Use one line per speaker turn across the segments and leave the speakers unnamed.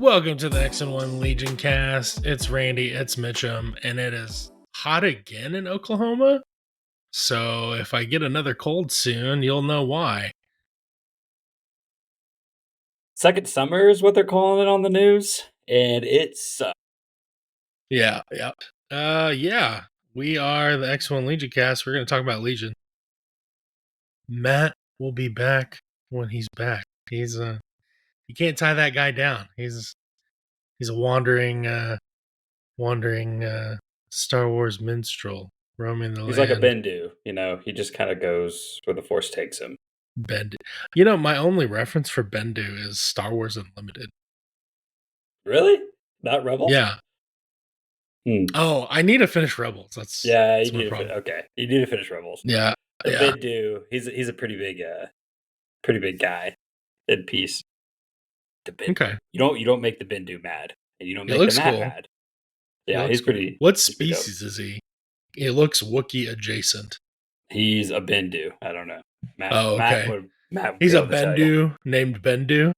Welcome to the X-1 Legion cast. It's Randy, it's Mitchem, and it is hot again in Oklahoma. So if I get another cold soon, you'll know why.
Second summer is what they're calling it on the news, and it sucks.
Yeah. We are the X-1 Legion cast. We're going to talk about Legion. Matt will be back when he's back. You can't tie that guy down. He's a wandering Star Wars minstrel roaming the land.
He's like a Bendu, he just kind of goes where the Force takes him.
Bendu. My only reference for Bendu is Star Wars Unlimited.
Really? Not Rebels?
Yeah. Oh, I need to finish Rebels.
You need to finish Rebels.
Yeah.
Bendu, he's a pretty big guy in peace. The Bendu.
Okay.
You don't make the Bendu mad, and you don't make the Matt mad. Yeah, he's pretty.
What species is he? It looks Wookiee adjacent.
He's a Bendu. I don't know.
Matt he's a Bendu named Bendu.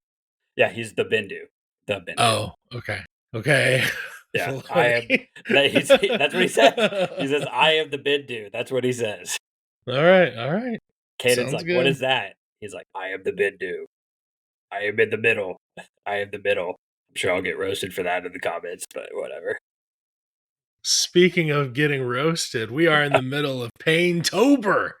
Yeah, he's the Bendu. The Bendu.
Oh, okay.
Yeah, I am. That's what he said. He says, "I am the Bendu." That's what he says.
All right.
Kanan's like, good. What is that? He's like, "I am the Bendu. I am in the middle. I am the middle." I'm sure I'll get roasted for that in the comments, but whatever.
Speaking of getting roasted, we are in the middle of Paintober.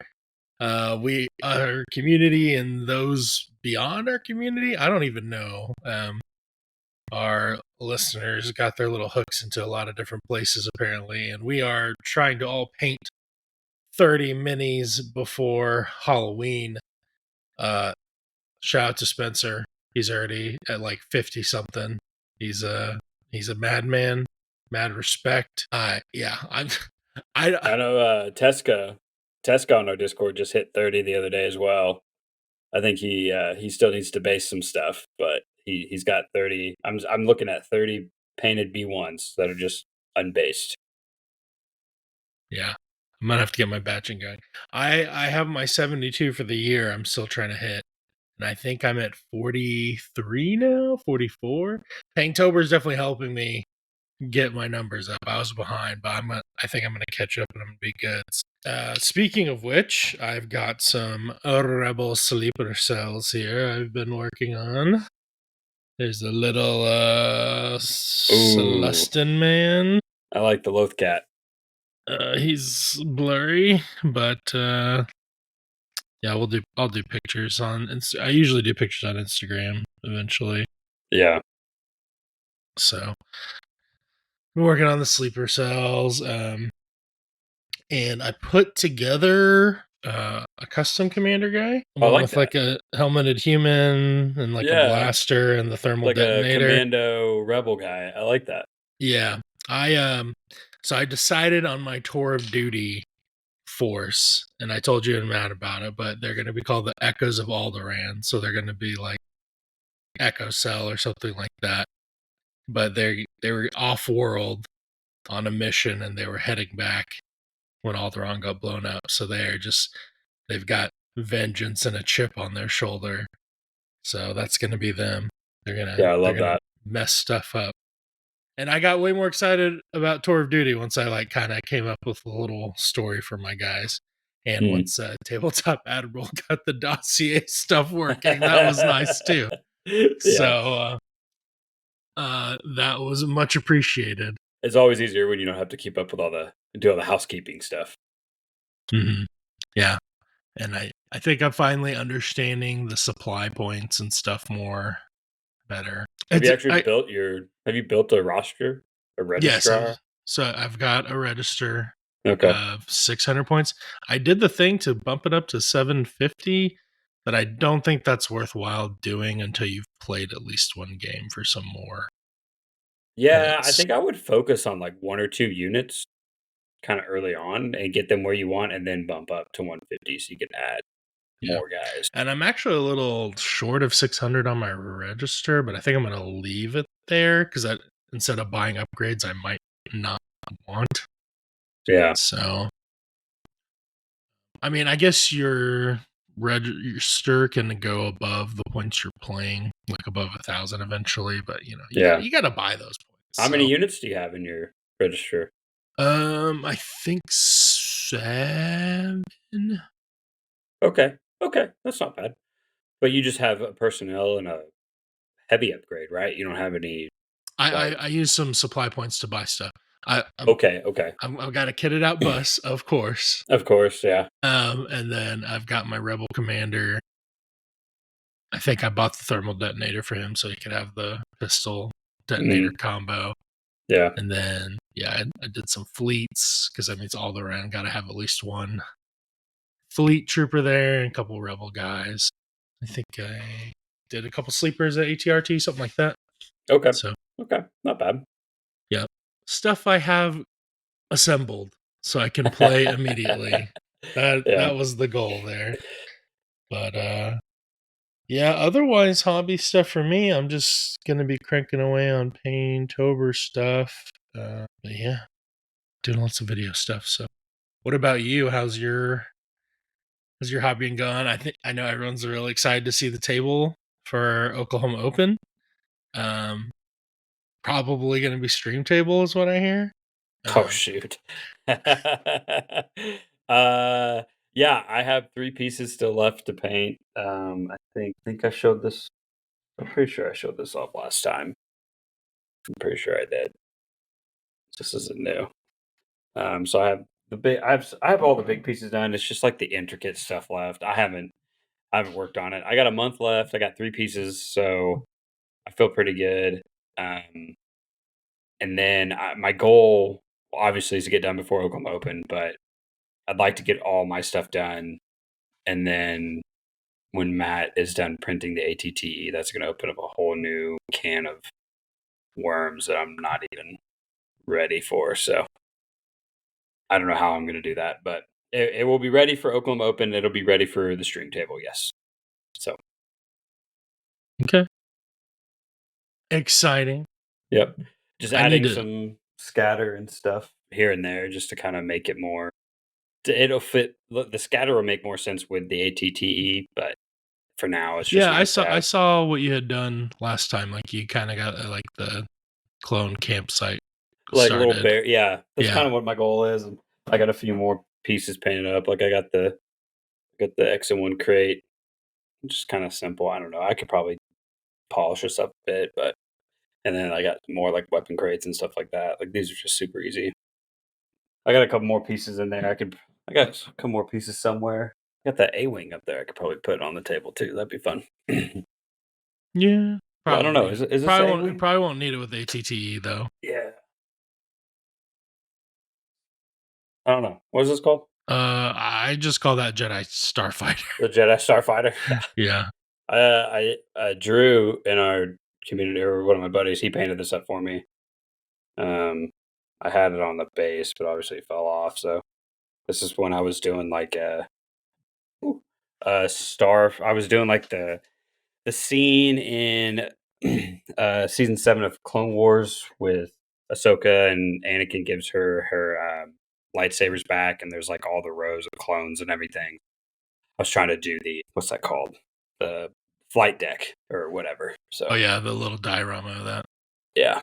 Our community and those beyond our community, I don't even know. Our listeners got their little hooks into a lot of different places apparently, and we are trying to all paint 30 minis before Halloween. Shout out to Spencer. He's already at like 50 something. He's a madman. Mad respect. I know
Tesca on our Discord just hit 30 the other day as well. I think he still needs to base some stuff, but he's got 30. I'm looking at 30 painted B1s that are just unbased.
Yeah. I'm gonna have to get my batching going. I have my 72 for the year I'm still trying to hit. And I think I'm at 43 now, 44. Paintober is definitely helping me get my numbers up. I was behind, but I think I'm going to catch up and I'm going to be good. Speaking of which, I've got some Rebel sleeper cells here I've been working on. There's a little Celestin man.
I like the Loth Cat.
He's blurry, but yeah, I'll do pictures on I usually do pictures on Instagram eventually.
Yeah.
So I'm working on the sleeper cells, and I put together a custom commander guy. Like a helmeted human and like a blaster and the thermal detonator.
A commando rebel guy. I like that.
Yeah. So I decided on my tour of duty force, and I told you and Matt about it, but they're going to be called the Echoes of Alderaan. So they're going to be like Echo Cell or something like that. But they were off-world on a mission, and they were heading back when Alderaan got blown up. So they've got vengeance and a chip on their shoulder. So that's going to be them.
I love that.
Mess stuff up. And I got way more excited about Tour of Duty once I kind of came up with a little story for my guys. And once Tabletop Admiral got the dossier stuff working, that was nice too. Yeah. So that was much appreciated.
It's always easier when you don't have to keep up with all the housekeeping stuff.
Mm-hmm. Yeah. And I think I'm finally understanding the supply points and stuff more better.
Have you built a roster? A registrar?
Yes. So I've got a register of 600 points. I did the thing to bump it up to 750, but I don't think that's worthwhile doing until you've played at least one game for some more.
Yeah, I think I would focus on like one or two units kind of early on and get them where you want, and then bump up to 150 so you can add more guys.
And I'm actually a little short of 600 on my register, but I think I'm going to leave it there because instead of buying upgrades, I might not want.
Yeah.
So, I mean, I guess your register can go above the points you're playing, like above 1,000 eventually. But you
Yeah.
got to buy those points.
How many units do you have in your register?
I think 7.
Okay, that's not bad. But you just have a personnel and a heavy upgrade, right? You don't have any.
I use some supply points to buy stuff.
Okay.
I've got a kitted out bus, of course.
Of course, yeah.
And then I've got my rebel commander. I think I bought the thermal detonator for him so he could have the pistol detonator combo.
Yeah.
And then, I did some fleets because that means all around got to have at least one fleet trooper there and a couple rebel guys. I think I did a couple sleepers at ATRT, something like that.
Okay.
So,
okay, not bad.
Yeah. Stuff I have assembled so I can play immediately. That was the goal there. But otherwise hobby stuff for me, I'm just gonna be cranking away on Paintober stuff. But doing lots of video stuff. So what about you? How's your hobby going? I know everyone's really excited to see the table for Oklahoma Open. Probably gonna be stream table is what I hear.
Oh shoot. Yeah, I have 3 pieces still left to paint. I think I showed this. I'm pretty sure I showed this off last time. I'm pretty sure I did. This isn't new. So I have I have all the big pieces done. It's just like the intricate stuff left. I haven't worked on it. I got a month left. I got 3 pieces, so I feel pretty good. And then my goal, obviously, is to get done before Oklahoma Open, but I'd like to get all my stuff done. And then when Matt is done printing the ATTE, that's going to open up a whole new can of worms that I'm not even ready for. So I don't know how I'm going to do that, but it will be ready for Oklahoma Open. It'll be ready for the stream table. Yes. So.
Okay. Exciting.
Yep. Just adding some scatter and stuff here and there just to kind of make it more. It'll fit. The scatter will make more sense with the ATTE, but for now it's just
I saw what you had done last time. Like you kind of got like the clone campsite,
like started. A little bear. Yeah, that's kind of what my goal is. And I got a few more pieces painted up. Like I got the X-1 crate. Just kind of simple. I don't know. I could probably polish this up a bit, but and then I got more like weapon crates and stuff like that. Like these are just super easy. I got a couple more pieces in there. I got a couple more pieces somewhere. I got that A-wing up there. I could probably put it on the table too. That'd be fun.
Yeah.
Well, I don't know. Is it
probably won't need it with ATTE though.
Yeah. I don't know. What is this called?
I just call that Jedi Starfighter.
The Jedi Starfighter.
Yeah.
Drew in our community, or one of my buddies, he painted this up for me. I had it on the base, but obviously it fell off. So this is when I was doing like I was doing like the scene in season 7 of Clone Wars with Ahsoka, and Anakin gives her lightsabers back, and there's like all the rows of clones and everything. I was trying to do what's that called? The flight deck or whatever. So
the little diorama of that.
Yeah.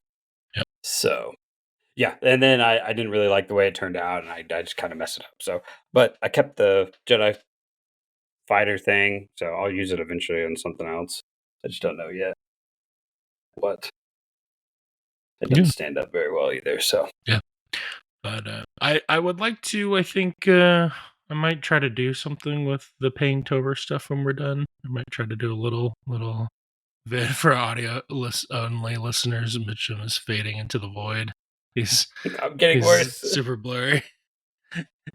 Yep.
So yeah, and then I didn't really like the way it turned out, and I just kind of messed it up. So, but I kept the Jedi fighter thing, so I'll use it eventually on something else. I just don't know yet what. It doesn't stand up very well either. So
yeah, but I would like to. I think I might try to do something with the Paintober stuff when we're done. I might try to do a little vid for audio only listeners. Mitchem is fading into the void.
I'm getting worse.
Super blurry.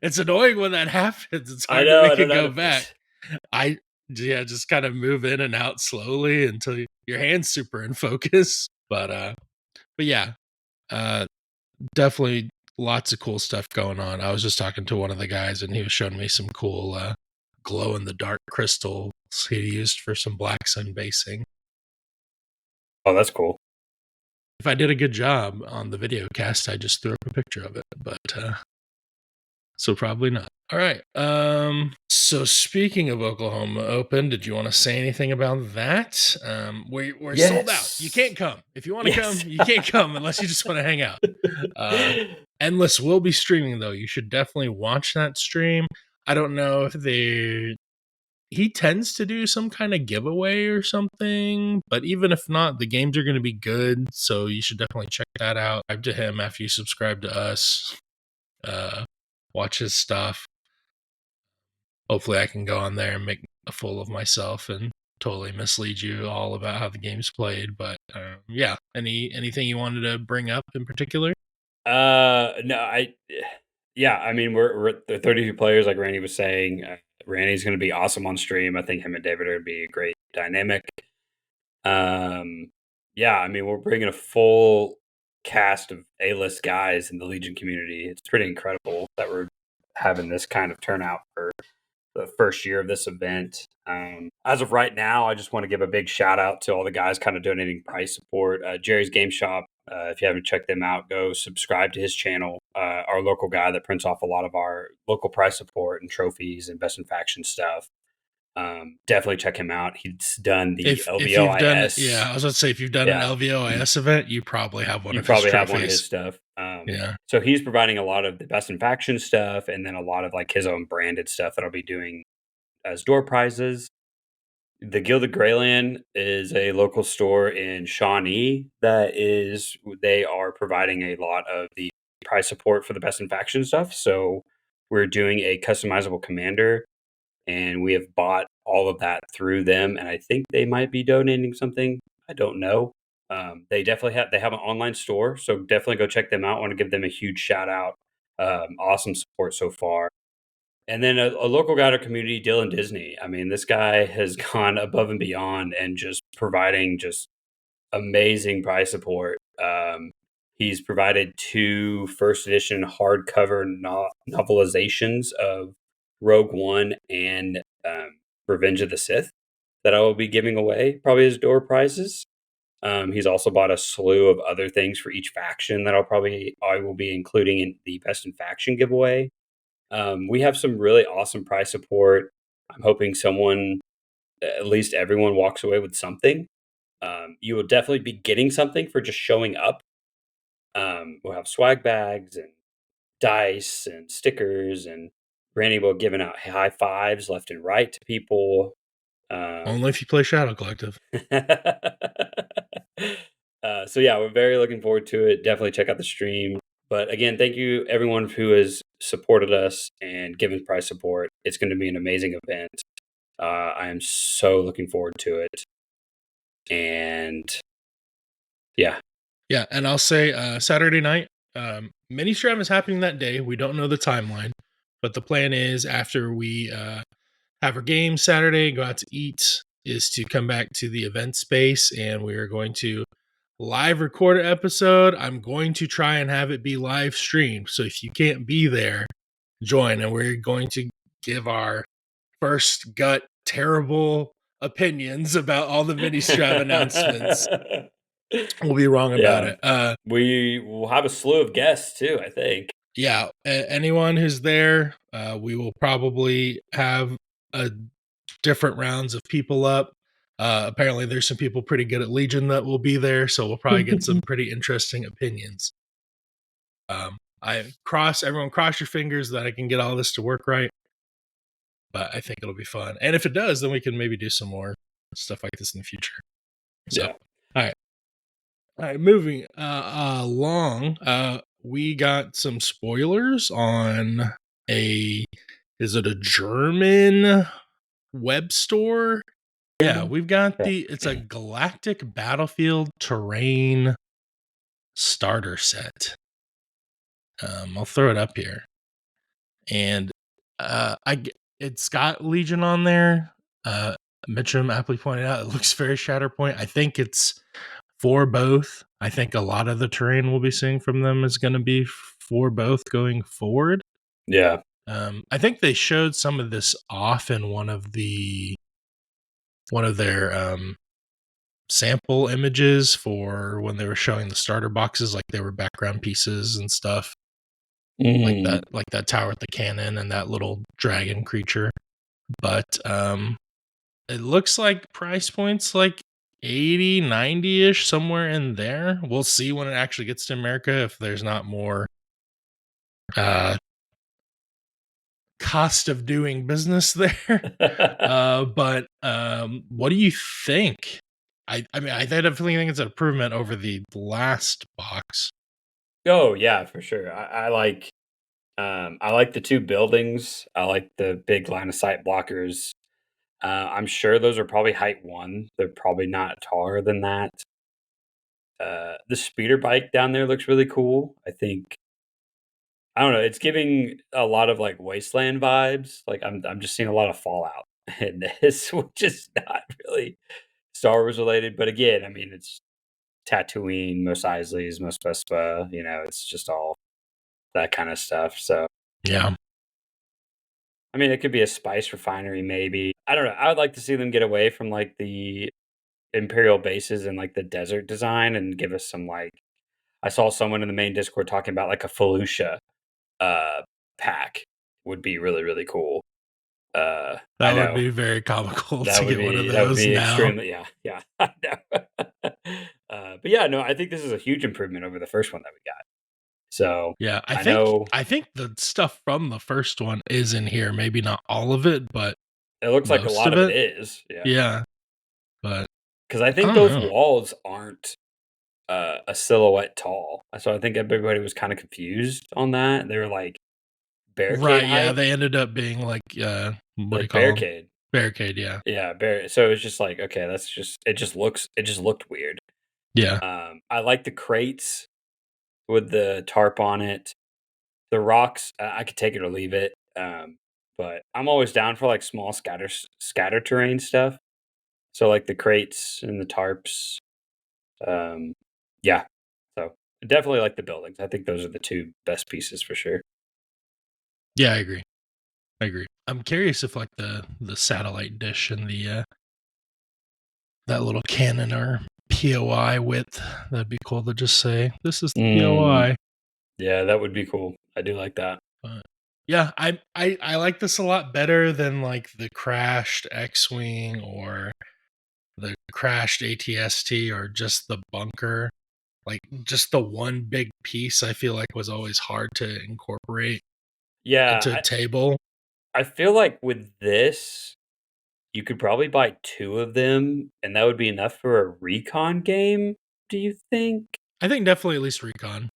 It's annoying when that happens. It's hard
to
make it go back. Just kind of move in and out slowly until your hand's super in focus. But yeah, definitely lots of cool stuff going on. I was just talking to one of the guys, and he was showing me some cool glow in the dark crystals he used for some black sun basing.
Oh, that's cool.
If I did a good job on the video cast, I just threw up a picture of it, but so probably not. All right. So speaking of Oklahoma Open, did you want to say anything about that? We're sold out. You can't come. If you want to come, you can't come unless you just want to hang out. Endless will be streaming though. You should definitely watch that stream. I don't know if he tends to do some kind of giveaway or something, but even if not, the games are going to be good, so you should definitely check that out. Subscribe to him after you subscribe to us. Watch his stuff. Hopefully I can go on there and make a fool of myself and totally mislead you all about how the game's played. But yeah, anything you wanted to bring up in particular?
No, yeah, I mean, we're the 32 players, like Randy was saying. Randy's going to be awesome on stream. I think him and David are going to be a great dynamic. Yeah, I mean, we're bringing a full cast of A-list guys in the Legion community. It's pretty incredible that we're having this kind of turnout for the first year of this event. As of right now, I just want to give a big shout out to all the guys kind of donating price support. Jerry's Game Shop, if you haven't checked them out, go subscribe to his channel. Our local guy that prints off a lot of our local price support and trophies and best in faction stuff. Definitely check him out. He's done the LVOIS.
I was going to say, if you've done an LVOIS event, you probably have one of his trophies.
You probably have one of his stuff.
Yeah.
So he's providing a lot of the best in faction stuff and then a lot of like his own branded stuff that I'll be doing as door prizes. The Gilded Greyland is a local store in Shawnee they are providing a lot of the prize support for the best in faction stuff. So we're doing a customizable commander and we have bought all of that through them. And I think they might be donating something. I don't know. They have an online store, so definitely go check them out. I want to give them a huge shout out. Awesome support so far. And then a local guy to our community, Dylan Disney. I mean, this guy has gone above and beyond and just providing just amazing prize support. He's provided 2 first edition hardcover novelizations of Rogue One and Revenge of the Sith that I will be giving away, probably as door prizes. He's also bought a slew of other things for each faction that I will be including in the best in faction giveaway. We have some really awesome prize support. I'm hoping at least everyone walks away with something. You will definitely be getting something for just showing up. We'll have swag bags and dice and stickers, and Randy will giving out high fives left and right to people.
Only if you play Shadow Collective.
So yeah, we're very looking forward to it. Definitely check out the stream. But again, thank you everyone who has supported us and given prize support. It's going to be an amazing event. I am so looking forward to it. And yeah.
Yeah, and I'll say Saturday night, mini stream is happening that day. We don't know the timeline, but the plan is after we have our game Saturday, go out to eat, is to come back to the event space, and we are going to live record an episode. I'm going to try and have it be live streamed. So if you can't be there, join, and we're going to give our first gut terrible opinions about all the mini stream announcements. We'll be wrong about it.
We will have a slew of guests too, I think.
Yeah, anyone who's there, we will probably have different rounds of people up. Apparently there's some people pretty good at Legion that will be there, so we'll probably get some pretty interesting opinions. Everyone cross your fingers that I can get all this to work right. But I think it'll be fun. And if it does, then we can maybe do some more stuff like this in the future. So, all right, moving along. We got some spoilers on is it a German web store? Yeah, we've got it's a Galactic Battlefield Terrain starter set. I'll throw it up here. And it's got Legion on there. Mitchem aptly pointed out it looks very Shatterpoint. I think it's for both. I think a lot of the terrain we'll be seeing from them is going to be for both going forward.
Yeah.
I think they showed some of this off in one of their sample images for when they were showing the starter boxes, like they were background pieces and stuff.
Mm.
like that tower with the cannon and that little dragon creature. But it looks like price points like 80, 90-ish, somewhere in there. We'll see when it actually gets to America if there's not more cost of doing business there. But what do you think? I mean, I definitely think it's an improvement over the last box.
Oh yeah, for sure. I like the two buildings. I like the big line of sight blockers. I'm sure those are probably height one. They're probably not taller than that. The speeder bike down there looks really cool. I don't know. It's giving a lot of like wasteland vibes. Like I'm just seeing a lot of Fallout in this, which is not really Star Wars related. But again, I mean, it's Tatooine, Mos Eisley's, Mos Vespa. It's just all that kind of stuff. So
Yeah.
I mean, it could be a spice refinery, maybe. I don't know. I would like to see them get away from like the Imperial bases and like the desert design and give us some like. I saw someone in the main Discord talking about like a Felucia uh, pack would be really really cool. I
That would
know
be very comical to get one of
that would
those
be
now.
extremely yeah I know. But yeah, no, I think this is a huge improvement over the first one that we got. So
Yeah,
I know
I think the stuff from the first one is in here. Maybe not all of it, but
it looks like a
most
lot
of
of it
it.
is. Yeah,
Yeah, but
because I
I
think
don't
those
know.
walls aren't a silhouette tall. So I think everybody was kind of confused on that. They were like barricade
Right, yeah,
height,
they ended up being what do you
like
call them?
barricade.
Barricade, yeah.
Yeah, so it's just like, okay, that's just it just looked weird.
Yeah.
I like the crates with the tarp on it. The rocks, I could take it or leave it. But I'm always down for like small scatter terrain stuff. So like the crates and the tarps. Um, yeah. So definitely like the buildings. I think those are the two best pieces for sure.
Yeah, I agree. I agree. I'm curious if like the satellite dish and the that little cannon are POI width. That'd be cool to just say this is the
Mm,
POI.
yeah, that would be cool. I do like that.
But yeah, I like this a lot better than like the crashed X-wing or the crashed ATST or just the bunker. Like just the one big piece I feel like was always hard to incorporate
Yeah,
into a table.
I feel like with this, you could probably buy 2 of them, and that would be enough for a recon game, do you think?
I think definitely at least recon.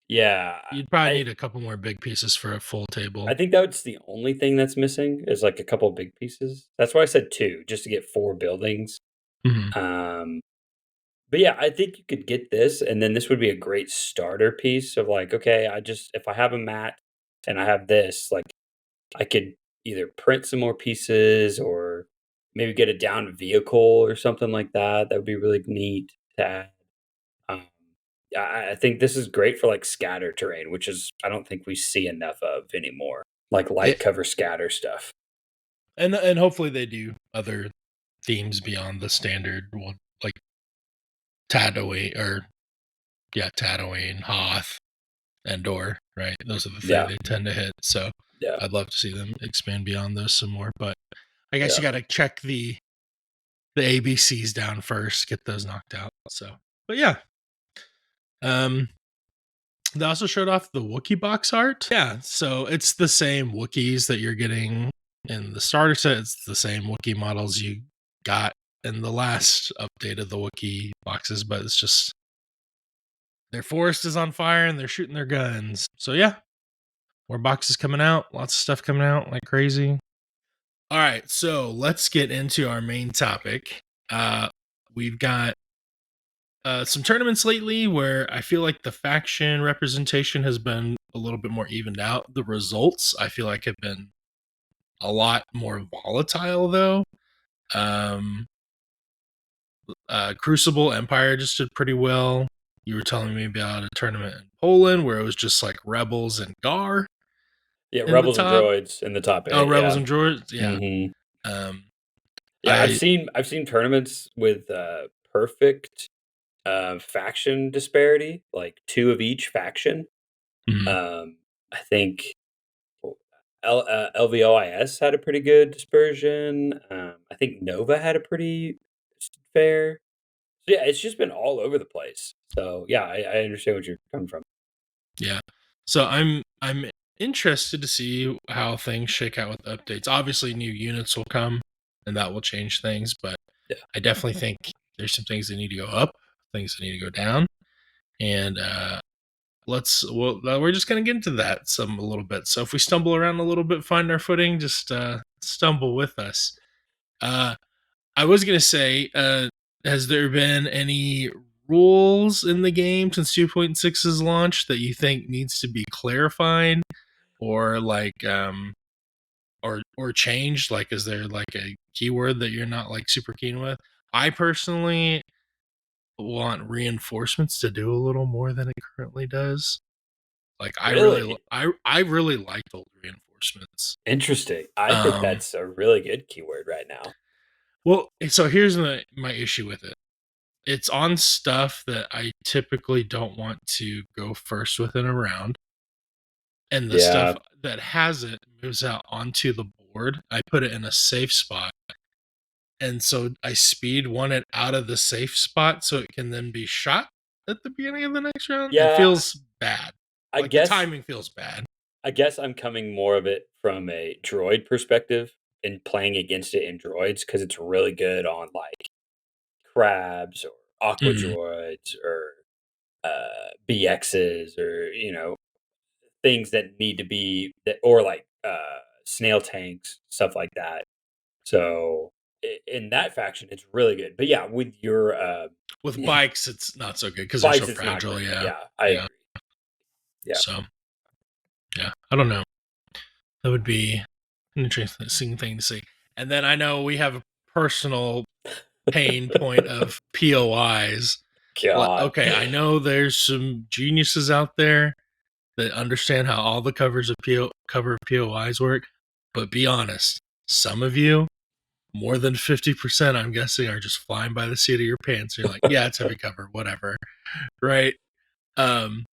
Yeah,
You'd probably
I
need a couple more big pieces for a full table.
I think that's the only thing that's missing is, like, a couple big pieces. That's why I said 2, just to get 4 buildings.
Mhm.
Um, but yeah, I think you could get this, and then this would be a great starter piece of, like, okay, if I have a mat and I have this, like, I could either print some more pieces or maybe get a down vehicle or something like that. That would be really neat to add. Um, I think this is great for like scatter terrain, which is I don't think we see enough of anymore. Like light
It,
cover scatter stuff.
and hopefully they do other themes beyond the standard one, like Tatooine or yeah, Tatooine, Hoth, Endor, right? Those are the three
Yeah,
they tend to hit. So
yeah,
I'd love to see them expand beyond those some more. But I guess
yeah.
you got to check the ABCs down first, get those knocked out. So, but yeah, um, they also showed off the Wookiee box art. Yeah, so it's the same Wookiees that you're getting in the starter set. It's the same Wookiee models you got in the last update of the Wookiee boxes, but it's just their forest is on fire and they're shooting their guns. So yeah, more boxes coming out, lots of stuff coming out like crazy. All right, so let's get into our main topic. We've got some tournaments lately where I feel like the faction representation has been a little bit more evened out. The results I feel like have been a lot more volatile though. Um, Crucible Empire just did pretty well. You were telling me about a tournament in Poland where it was just like Rebels and Gar
Yeah,
in the
rebels and
top.
droids in the top
Oh,
8.
Rebels
Yeah.
and Droids, yeah.
Hmm.
Um,
Yeah,
I
I've seen tournaments with perfect faction disparity, like 2 of each faction.
mhm.
Um I think LVOIS had a pretty good dispersion. I think Nova had a pretty fair. So yeah, it's just been all over the place. So yeah, I understand what you're coming from.
Yeah. So I'm interested to see how things shake out with updates. Obviously, new units will come, and that will change things. But
Yeah.
I definitely think there's some things that need to go up, things that need to go down, and we're just gonna get into that a little bit. So if we stumble around a little bit, find our footing, just stumble with us. Uh, I was gonna say, has there been any rules in the game since 2.6's launch that you think needs to be clarified or or changed? Like, is there like a keyword that you're not like super keen with? I personally want reinforcements to do a little more than it currently does. Like,
Really
I really like those reinforcements.
interesting. I think
Um,
that's a really good keyword right now.
well, so here's my issue with it. It's on stuff that I typically don't want to go first with in a round, and the stuff
Yeah,
that has it moves out onto the board. I put it in a safe spot, and so I speed one it out of the safe spot so it can then be shot at the beginning of the next round. It
yeah.
feels bad.
I
Like, the
guess
timing feels bad.
I guess I'm coming more of it from a droid perspective and playing against it in droids because it's really good on like crabs or aqua
Mhm.
droids or BXs or things that need to be that or like snail tanks stuff like that. So in that faction, it's really good. But yeah, with your
With bikes, it's not so good because they're so
bikes, it's not
fragile.
great.
Yeah,
Yeah, I
yeah.
agree. Yeah,
So yeah, I don't know. That would be an interesting thing to see. And then I know we have a personal pain point of POIs.
God,
Okay, I know there's some geniuses out there that understand how all the cover of POIs work, but be honest, some of you, more than 50%, I'm guessing, are just flying by the seat of your pants. You're like, yeah, it's heavy cover, whatever, right? Um,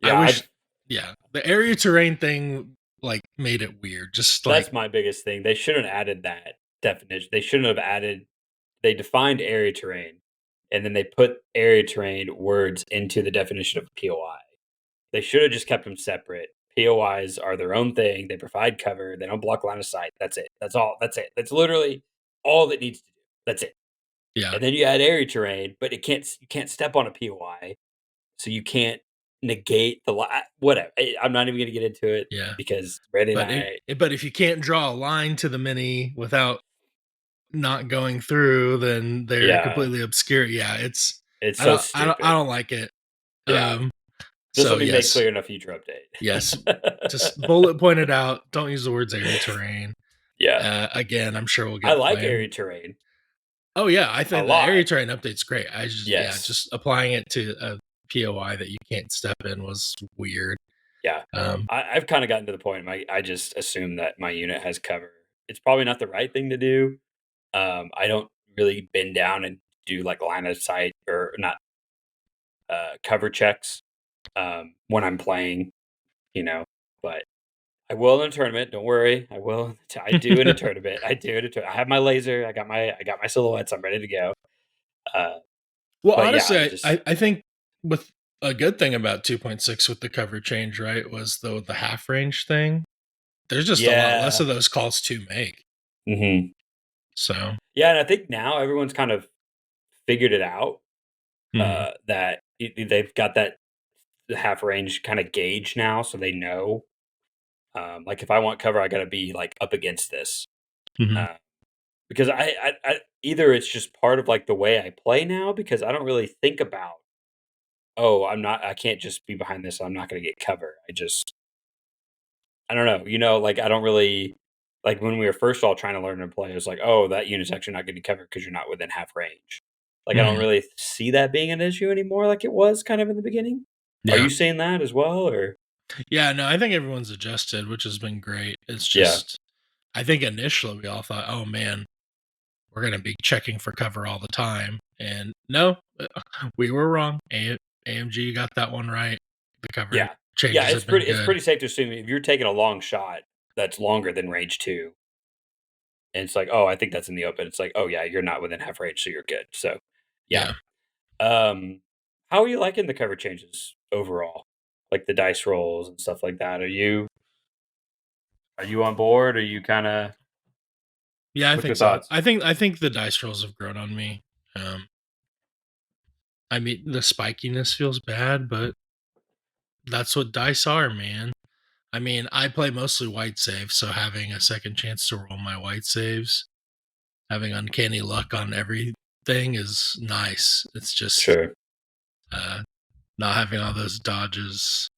I
yeah,
wish, yeah, the area terrain thing like made it weird. Just like,
that's my biggest thing. They shouldn't have added that definition. They shouldn't have added. They defined area terrain, and then they put area terrain words into the definition of POI. They should have just kept them separate. POIs are their own thing. They provide cover. They don't block line of sight. That's it. That's all. That's it. That's literally all that needs to do. That's it.
yeah,
And then you add area terrain, but you can't step on a POI, so you can't negate the whatever. I'm not even going to get into it
yeah.
because Randy and
But
I,
but if you can't draw a line to the mini without not going through, then they're
yeah,
completely obscure. Yeah, it's
it's so stupid.
I don't like it.
Yeah,
Um,
this will
so
be made
yes,
clear in a future
yes,
update.
just bullet pointed out. Don't use the words area terrain.
Yeah,
Again, I'm sure we'll
I
get
like
flamed.
area terrain
Oh yeah, I
a
think the area
lot.
terrain update's great. I just
Yes,
just applying it to a POI that you can't step in was weird.
yeah.
Um,
I've kind of gotten to the point. I just assume that my unit has cover. It's probably not the right thing to do. I don't really bend down and do like line of sight or not cover checks when I'm playing, you know. But I will in a tournament. Don't worry, I will. I do in a tournament. I do in a tournament. I have my laser. I got my silhouettes. I'm ready to go. Uh,
well,
but yeah,
honestly,
I just
I think with a good thing about 2.6 with the cover change, right, was the half range thing. There's just a lot less
yeah.
of those calls to make.
hmm
So,
Yeah, and I think now everyone's kind of figured it out.
mhm,
That they've got that half range kind of gauge now, so they know. Like if I want cover, I got to be like up against this.
mhm,
Uh, because either it's just part of like the way I play now because I don't really think about, oh, I can't just be behind this. So I'm not going to get cover. I don't know. Like I don't really like when we were first all trying to learn to play. It was like, oh, that unit's actually not getting covered because you're not within half range. Like I don't
mhm.
really see that being an issue anymore, like it was kind of in the beginning. Are
Yeah.
you seeing that as well, or
Yeah, no, I think everyone's adjusted, which has been great. It's
yeah,
just I think initially we all thought, "Oh man, we're going to be checking for cover all the time." And no, we were wrong. AMG got that one right. The cover
yeah, Yeah,
changes have been
it's
good.
pretty safe to assume if you're taking a long shot that's longer than range 2, and it's like, "Oh, I think that's in the open." It's like, "Oh, yeah, you're not within half range, so you're good." So, yeah.
Yeah.
Um, how are you liking the cover changes overall? Like the dice rolls and stuff like that. Are you on board? Are you kinda
Yeah, I
what's
think
your
so.
thoughts?
I think the dice rolls have grown on me. I mean, the spikiness feels bad, but that's what dice are, man. I mean, I play mostly white saves, so having a second chance to roll my white saves, having uncanny luck on everything is nice. It's just
Sure.
uh, not having all those dodges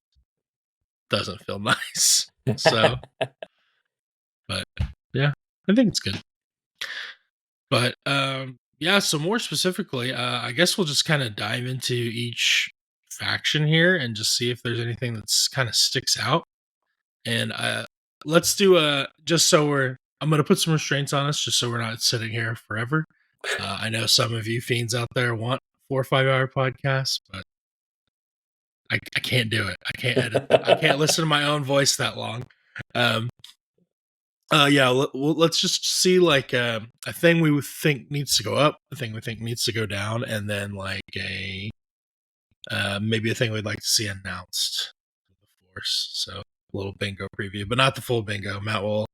doesn't feel nice. So, but yeah, I think it's good. But yeah, so more specifically, I guess we'll just kind of dive into each faction here and just see if there's anything that's kind of sticks out. And let's do a just so we're I'm gonna put some restraints on us just so we're not sitting here forever. I know some of you fiends out there want 4 or 5 hour podcasts, but I can't do it. I can't edit. I can't listen to my own voice that long. Um, yeah, let's just see like a thing we would think needs to go up, a thing we think needs to go down, and then like a maybe a thing we'd like to see announced. Of course, so a little bingo preview, but not the full bingo. Matt will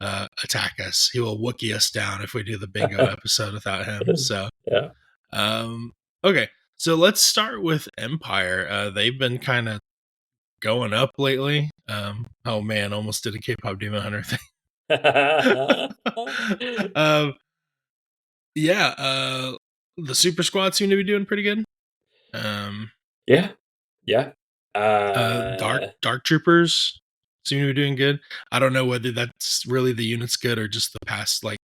attack us. He will Wookie us down if we do the bingo episode without him. So,
Yeah.
um, okay, so let's start with Empire. They've been kind of going up lately. Oh man, almost did a K-pop Demon Hunter thing. um, yeah, the Super Squad seem to be doing pretty good. Um,
Yeah. Yeah.
Dark Troopers seem to be doing good. I don't know whether that's really the unit's good or just the past. Like,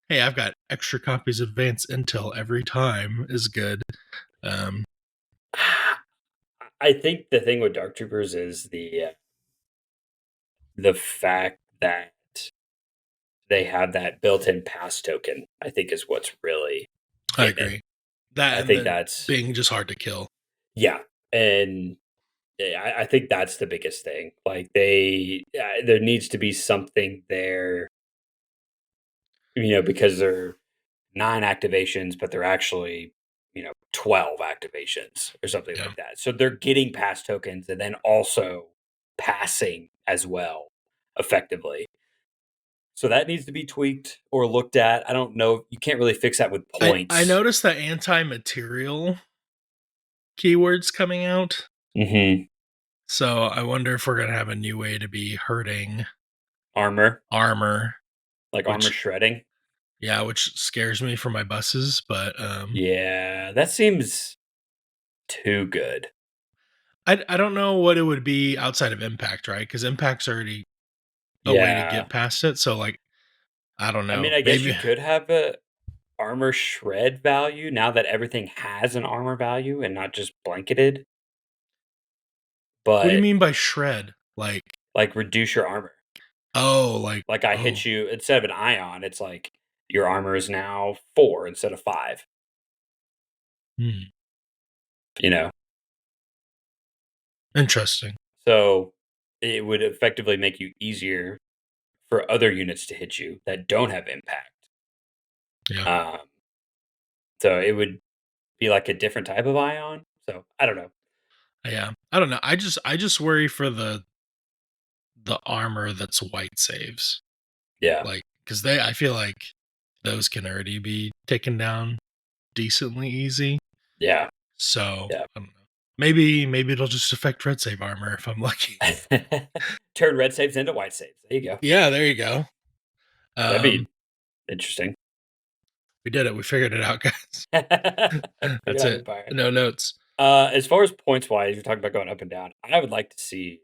hey, I've got extra copies of Advanced Intel every time is good. Um,
I think the thing with Dark Troopers is the fact that they have that built-in pass token, I think is what's really
I
hitting it.
agree. That
I
and
think
then
that's
being just hard to kill.
yeah, and I think that's the biggest thing. Like there needs to be something there, because they're 9 activations, but they're actually 12 activations or something
Yeah,
like that. So they're getting pass tokens and then also passing as well effectively. So that needs to be tweaked or looked at. I don't know. You can't really fix that with
I
points.
noticed that anti-material keywords coming out.
Hmm.
So I wonder if we're gonna have a new way to be hurting
Armor,
armor,
like armor
which
shredding.
yeah, which scares me for my buses. But
Yeah, that seems too good.
I don't know what it would be outside of impact, right? Because impact's already a way to
Yeah.
get past it. So like I don't
I
know,
mean, I guess you
maybe.
could have a armor shred value now that everything has an armor value and not just blanketed,
What do you
but
mean by shred?
like reduce your armor. Like I
Oh,
hit you instead of an ion, it's like your armor is now 4 instead of 5,
hmm,
you know.
interesting.
So it would effectively make you easier for other units to hit you that don't have impact.
Yeah,
Um, so it would be like a different type of ion. So I don't know.
yeah. I don't know. I just worry for the armor that's white saves,
Yeah.
like because they I feel like those can already be taken down decently easy.
Yeah.
So
Yeah.
I don't know. Maybe it'll just affect red save armor if I'm lucky.
Turn red saves into white saves. There you go.
Yeah, there you go.
That'd
Um,
be interesting.
we did it. We figured it out, guys.
Good
That's
job,
it.
Empire.
No notes.
As far as points wise, you're talking about going up and down. I would like to see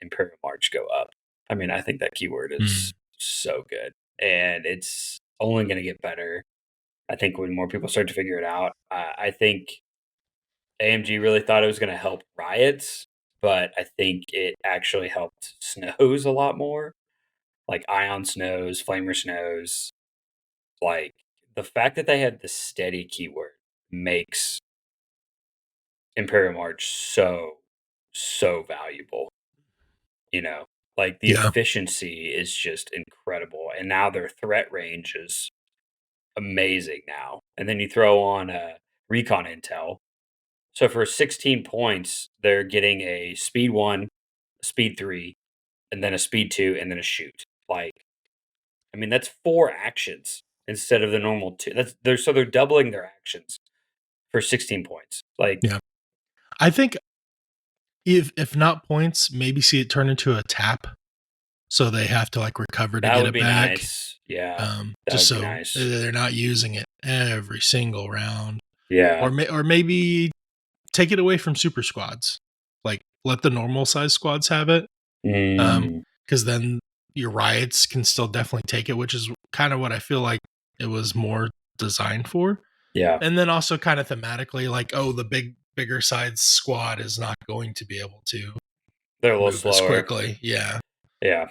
Imperial March go up. I mean, I think that keyword
Hmm.
is so good, and it's only going to get better. I think when more people start to figure it out, I think AMG really thought it was going to help riots, but I think it actually helped snows a lot more, like ion snows, flamer snows. Like the fact that they had the steady keyword makes Imperial March so so valuable. You know, like the
Yeah.
efficiency is just incredible, and now their threat range is amazing now. And then you throw on a recon intel. So for 16 points, they're getting a speed 1, a speed 3, and then a speed 2, and then a shoot. Like, I mean, that's 4 actions instead of the normal 2. They're doubling their actions for 16 points. Like,
Yeah. I think if not points, maybe see it turn into a tap, so they have to like recover to
that
get
would
it
be
back.
nice. Yeah, that
Just
would be
so
nice.
they're not using it every single round,
Yeah.
or maybe take it away from super squads. Like let the normal size squads have it,
Mm,
because then your riots can still definitely take it, which is kind of what I feel like it was more designed for.
yeah.
And then also kind of thematically, like, oh, the bigger size squad is not going to be able to
They're a little
move as
slower.
quickly. Yeah.
Yeah.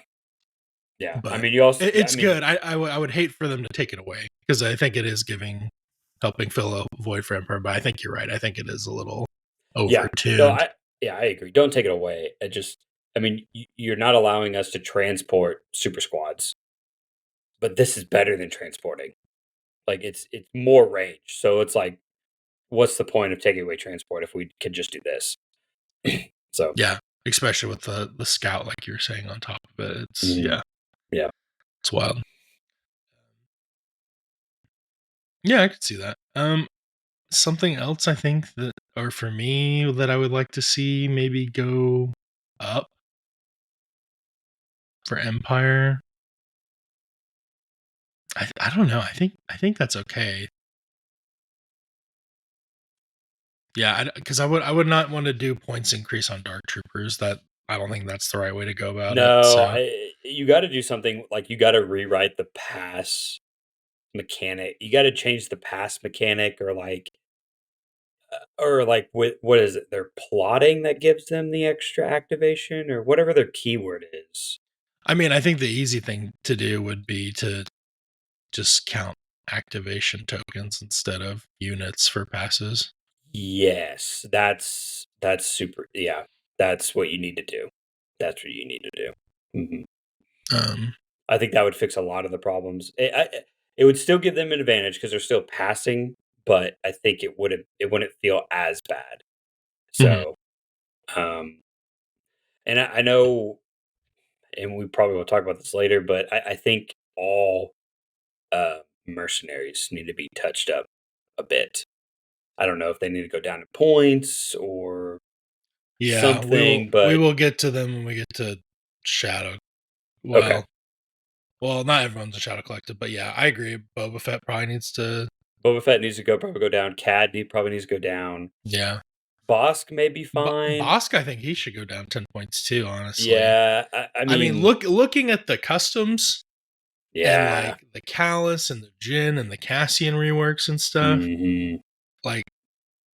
Yeah. I
But
mean, you also, I
it's
mean,
good. I would hate for them to take it away, because I think it is helping fill a void for Emperor. But I think you're right. I think it is a little
yeah. No,
overtuned.
I agree. Don't take it away. I mean, you're not allowing us to transport super squads, but this is better than transporting. Like, it's more range. So it's like, what's the point of taking away transport if we could just do this? So,
Yeah, especially with the scout, like you were saying, on top of it. It's
mhm,
yeah,
yeah.
it's wild. Yeah, I could see that. Something else I think that, or for me, that I would like to see maybe go up for Empire. I don't know. I think that's okay. Yeah, because I would not want to do points increase on Dark Troopers. That I don't think that's the right way to go about it.
No,
So
you got to do something like you got to rewrite the pass mechanic. You got to change the pass mechanic, or like what is it? They're plotting that gives them the extra activation or whatever their keyword is.
I mean, I think the easy thing to do would be to just count activation tokens instead of units for passes.
Yes, that's super. Yeah, that's what you need to do. That's what you need to do. Mhm.
Um,
I think that would fix a lot of the problems. It would still give them an advantage because they're still passing, but I think it wouldn't feel as bad.
mhm.
So, um, and I know, and we probably will talk about this later, but I think all mercenaries need to be touched up a bit. I don't know if they need to go down in points or
Yeah,
something,
we
but
will get to them when we get to Shadow.
okay.
Well, not everyone's a Shadow Collective, but yeah, I agree. Boba Fett probably needs to.
Boba Fett needs to probably go down. Probably needs to go down.
Yeah,
Bosk may be fine.
Bosk, I think he should go down 10 points too. Honestly,
Yeah, I
I mean,
mean,
looking at the customs and
yeah.
like the Callus and the Jin and the Cassian reworks and stuff,
Mhm.
like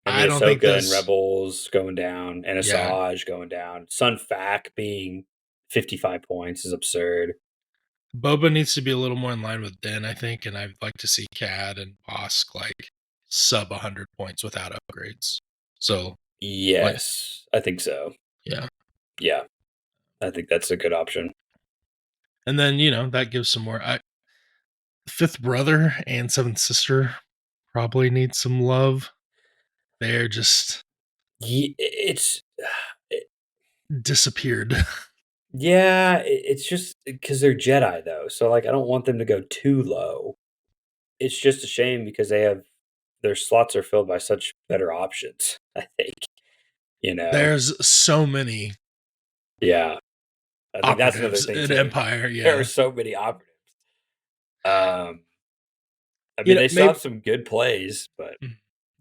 And the
I don't think
Ahsoka and
this.
Rebels going down, and
Yeah,
Asajj going down. Sun Fac being 55 points is absurd.
Boba needs to be a little more in line with Din, I think, and I'd like to see Cad and Bosk like sub 100 points without upgrades. So, like,
Yes, I think so.
yeah.
Yeah, I think that's a good option.
And then, that gives some more. Fifth brother and seventh sister probably need some love. They're just
It's
disappeared.
yeah, it's just because they're Jedi though, so like I don't want them to go too low. It's just a shame because their slots are filled by such better options. I think you know.
There's so many
Yeah, I think that's another
operatives
thing
in
too.
Empire.
There are
Yeah.
so many operatives. I mean, they still
Maybe
have some good plays, but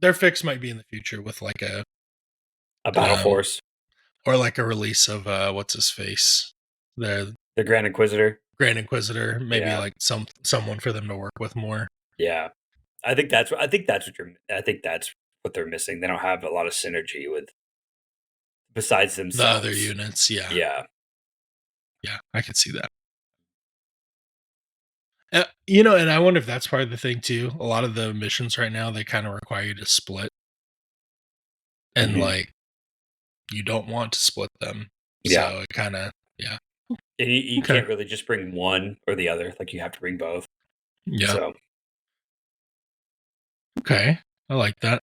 their fix might be in the future with like
a battle
um
force,
or like a release of what's his face, the
the Grand Inquisitor.
Grand Inquisitor. Maybe
Yeah,
like someone for them to work with more.
yeah. I think that's what they're missing. They don't have a lot of synergy with besides
The other
themselves.
units, yeah,
Yeah.
yeah, I can see that. And I wonder if that's part of the thing too. A lot of the missions right now, they kind of require you to split and
Hmm.
like you don't want to split them.
Yeah.
So it kind of, yeah.
And you
Okay.
can't really just bring one or the other. Like, you have to bring both.
Yeah.
So,
Okay. I like that.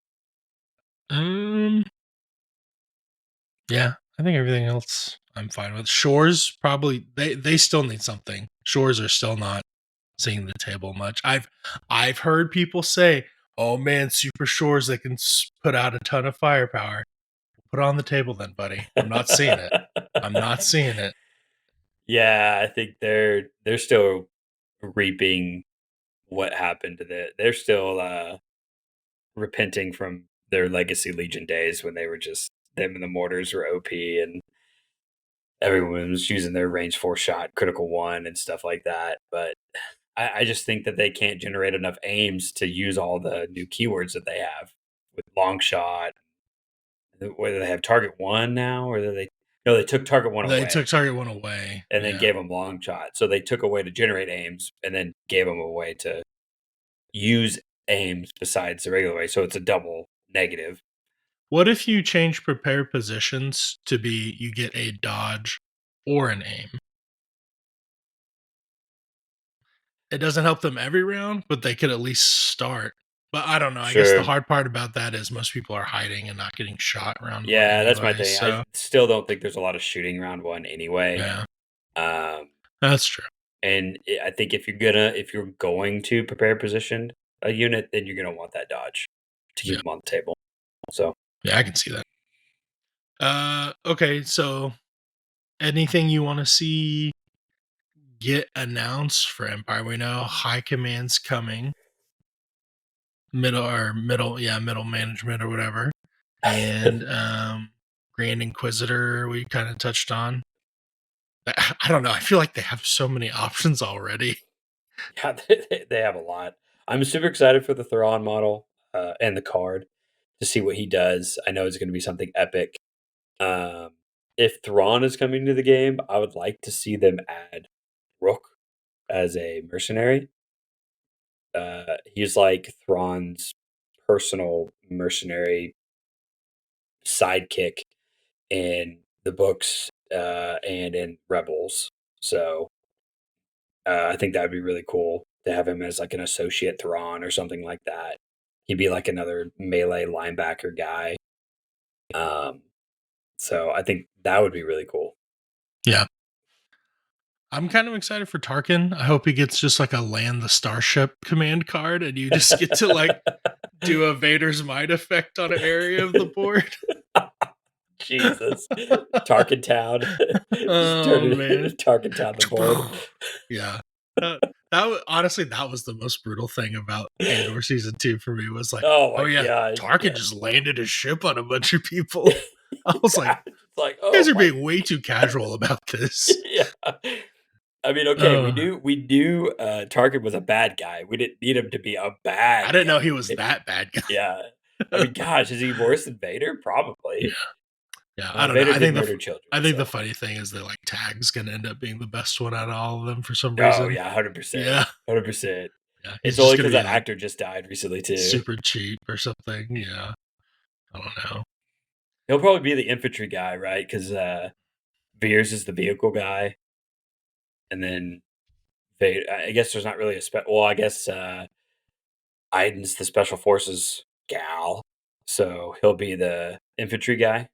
Yeah, I think everything else I'm fine with. Shores probably they still need something. Shores are still not seeing the table much. I've heard people say, "Oh man, super shores they can put out a ton of firepower." Put it on the table then, buddy. I'm not seeing it. I'm not seeing it.
yeah, I think they're still reaping what happened to they're still repenting from their Legacy Legion days when they were just them and the mortars were OP and everyone was using their range 4 shot critical one and stuff like that. But I just think that they can't generate enough aims to use all the new keywords that they have with long shot. Whether they have target one now or they no, they took target one
They
away
took target one away.
and then
Yeah.
gave them long shot. So they took away to generate aims and then gave them a way to use aims besides the regular way. So it's a double negative.
What if you change prepared positions to be you get a dodge or an aim? It doesn't help them every round, but they could at least start. But I don't know. I guess the
Sure.
hard part about that is most people are hiding and not getting shot round one
Yeah, that's my
anyway.
thing. I
So
still don't think there's a lot of shooting round one anyway.
yeah,
Um,
that's true.
and I think if you're going to prepare positioned a unit, then you're gonna want that dodge to keep
Yeah,
them on the table. So
yeah, I can see that. Okay. So anything you want to see get announced for Empire? We know High Command's coming. Middle management or whatever. And Grand Inquisitor we kind of touched on. I don't know. I feel like they have so many options already.
yeah, they have a lot. I'm super excited for the Thrawn model and the card to see what he does. I know it's going to be something epic. Um, if Thrawn is coming to the game, I would like to see them add Rook as a mercenary. He's like Thrawn's personal mercenary sidekick in the books and in Rebels. So I think that would be really cool to have him as like an associate Thrawn or something like that. He'd be like another melee linebacker guy. Um, so I think that would be really cool.
Yeah. I'm kind of excited for Tarkin. I hope he gets just like a land the starship command card and you just get to like do a Vader's might effect on an area of the board.
Jesus, Tarkin Town, just
Oh
turn
man.
it Tarkin Town the board.
Yeah. Honestly, that was the most brutal thing about Andor season 2 for me was like,
Oh
oh
my
yeah,
gosh,
Tarkin
yeah.
just landed his ship on a bunch of people. I was like,
Yeah, it's like,
you guys
oh
are
my,
being way too casual about this.
yeah. I mean, okay,
Uh,
we knew Tarkin was a bad guy. We didn't need him to be a
I
bad
didn't know he was
guy.
that bad guy.
Yeah. I mean, gosh, is he worse than Vader?
Yeah,
Probably.
yeah. I don't know.
Vader did murder children.
I think the
So.
funny thing is that like Tag's gonna end up being the best one out of all of them for some
Oh
reason.
yeah, 100%,
Yeah,
100%.
yeah.
It's
He's
only
just gonna
because
be
that
like
actor just died recently too.
super cheap or something. Yeah, I don't know.
He'll probably be the infantry guy, right? Because Veers is the vehicle guy, and then Vader. I guess there's not really a well, I guess Iden's the special forces gal, so he'll be the infantry guy,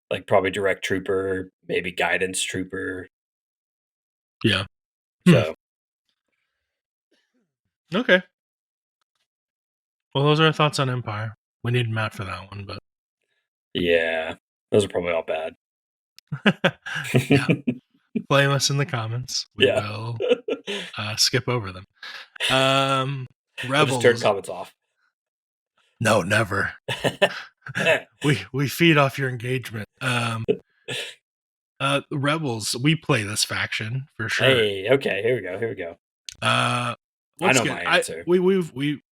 like probably direct trooper, maybe guidance trooper.
Yeah. Hmm.
So
Okay. Well, those are our thoughts on Empire. We need Matt for that one, but
yeah, those are probably all bad.
yeah, blame us in the comments. We
Yeah.
will skip over them.
We'll just turn
Rebels.
comments off.
No, never. We feed off your engagement. Rebels. We play this faction for sure.
Hey, okay, here we go. Here we go.
Let's
I know
get.
my answer.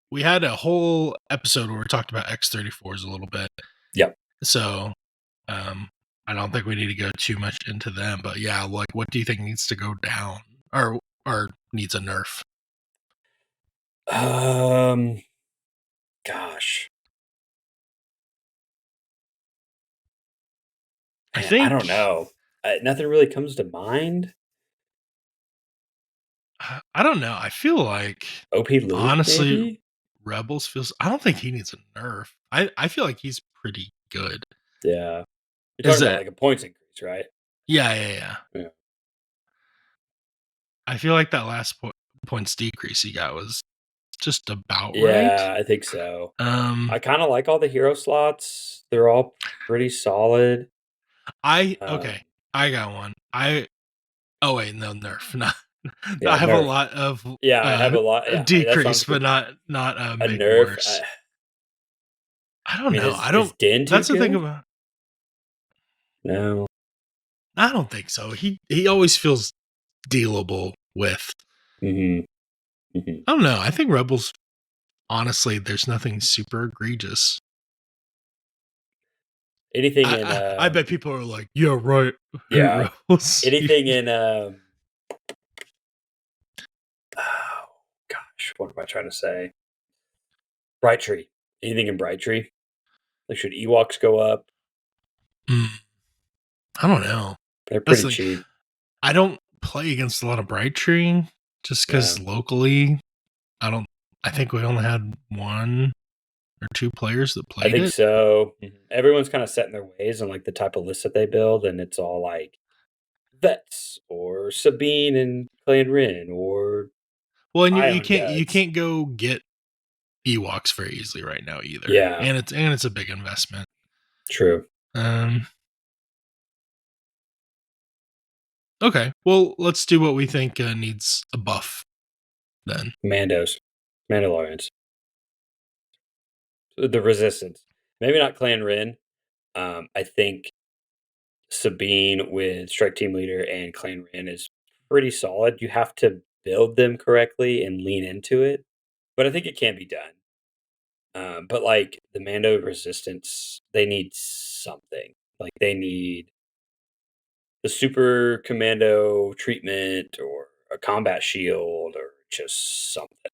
We had a whole episode where we talked about X-34s a little bit.
Yep.
So, I don't think we need to go too much into them, but yeah, like what do you think needs to go down or needs a nerf?
Gosh.
I
Man, I
think
don't know. Nothing really comes to mind.
I don't know. I feel like
OP Luke,
honestly,
maybe?
Rebels feels. I don't think he needs a nerf. I feel like he's pretty good.
Yeah. You're
Is
talking about
it?
like a points increase, right?
Yeah, yeah, yeah.
Yeah.
I feel like that last points decrease he got was just about right.
Yeah, I think so.
Um,
I kind of like all the hero slots. They're all pretty solid. Um,
okay. I got one. Oh wait, no nerf. Not. I
yeah,
have a
nerf.
lot of
Yeah, I have a lot. Yeah, that's what I'm
decrease, but
thinking.
not
A
make
nerf.
worse. I
I
don't
mean,
know. I
is
don't.
Din too
That's the thing
good?
about.
No.
I don't think so. He always feels dealable with.
Hmm. Hmm.
I don't know. I think Rebels. Honestly, there's nothing super egregious.
Anything in
I bet people are like, yeah, right.
yeah.
Rebels.
Anything in oh gosh, what am I trying to say? Bright Tree. Anything in Bright Tree? Like should Ewoks go up?
Mm, I don't know.
They're
That's
pretty
like
cheap.
I don't play against a lot of Bright Tree just
Yeah.
because locally, I don't. I think we only had one or two players that
I
played
think
it.
so. Everyone's kind of set in their ways on like the type of list that they build, and it's all like Vets or Sabine and Clan Rin or
Well, and you
Ion
can't
Guts.
go get Ewoks very easily right now either,
Yeah,
and it's a big investment.
true.
Um. Okay. Well, let's do what we think needs a buff then.
Mandalorians, the Resistance. Maybe not Clan Rin. I think Sabine with Strike Team Leader and Clan Rin is pretty solid. You have to build them correctly and lean into it, but I think it can be done. But like the Mando Resistance, they need something. Like they need the super commando treatment or a combat shield or just something.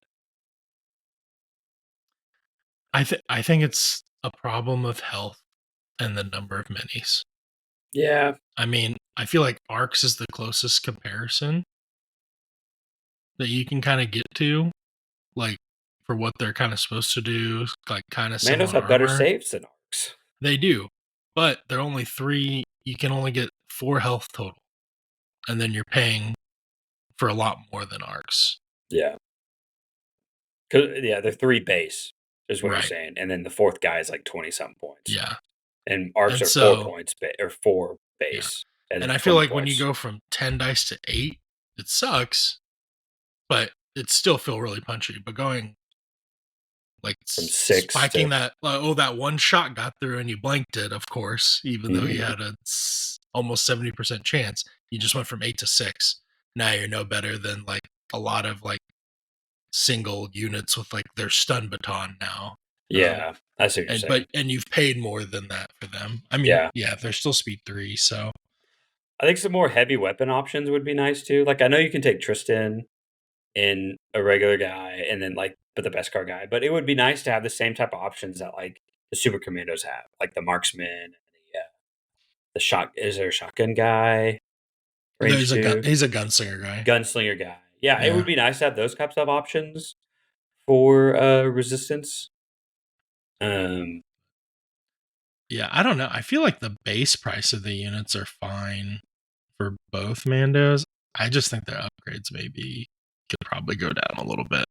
I think it's a problem of health and the number of minis.
Yeah,
I mean, I feel like Arcs is the closest comparison that you can kind of get to, like for what they're kind of supposed to do, like kind of
Mandos
similar
have better
armor.
saves than arcs.
They do, but they're only three. You can only get 4 health total, and then you're paying for a lot more than Arcs.
Yeah, cause yeah, they're 3 base is what you're
Right.
saying, and then the fourth guy is like 20 something points,
Yeah.
and arcs
And
are 4
so,
points or 4
yeah.
base, and
And
then
I feel
20
like when you
points
go from 10 dice to 8, it sucks, but it still feel really punchy. But going like
from 6
spiking
to.
that, that one shot got through and you blanked it, of course, even though you
Mhm.
had a almost 70% chance. You just went from 8 to 6. Now you're no better than like a lot of like single units with like their stun baton now.
Yeah, I see what you're
And
saying.
you've paid more than that for them. I mean,
Yeah.
yeah, they're still speed 3, so
I think some more heavy weapon options would be nice too. Like I know you can take Tristan in a regular guy and then like but the best car guy, but it would be nice to have the same type of options that like the super commandos have, like the marksman and the shot. Is there a shotgun guy? Range
there's a gun.
two,
He's a gunslinger guy.
gunslinger guy. Yeah, it
Yeah.
would be nice to have those types of options for resistance. Um,
Yeah, I don't know. I feel like the base price of the units are fine for both Mandos. I just think their upgrades maybe could probably go down a little bit.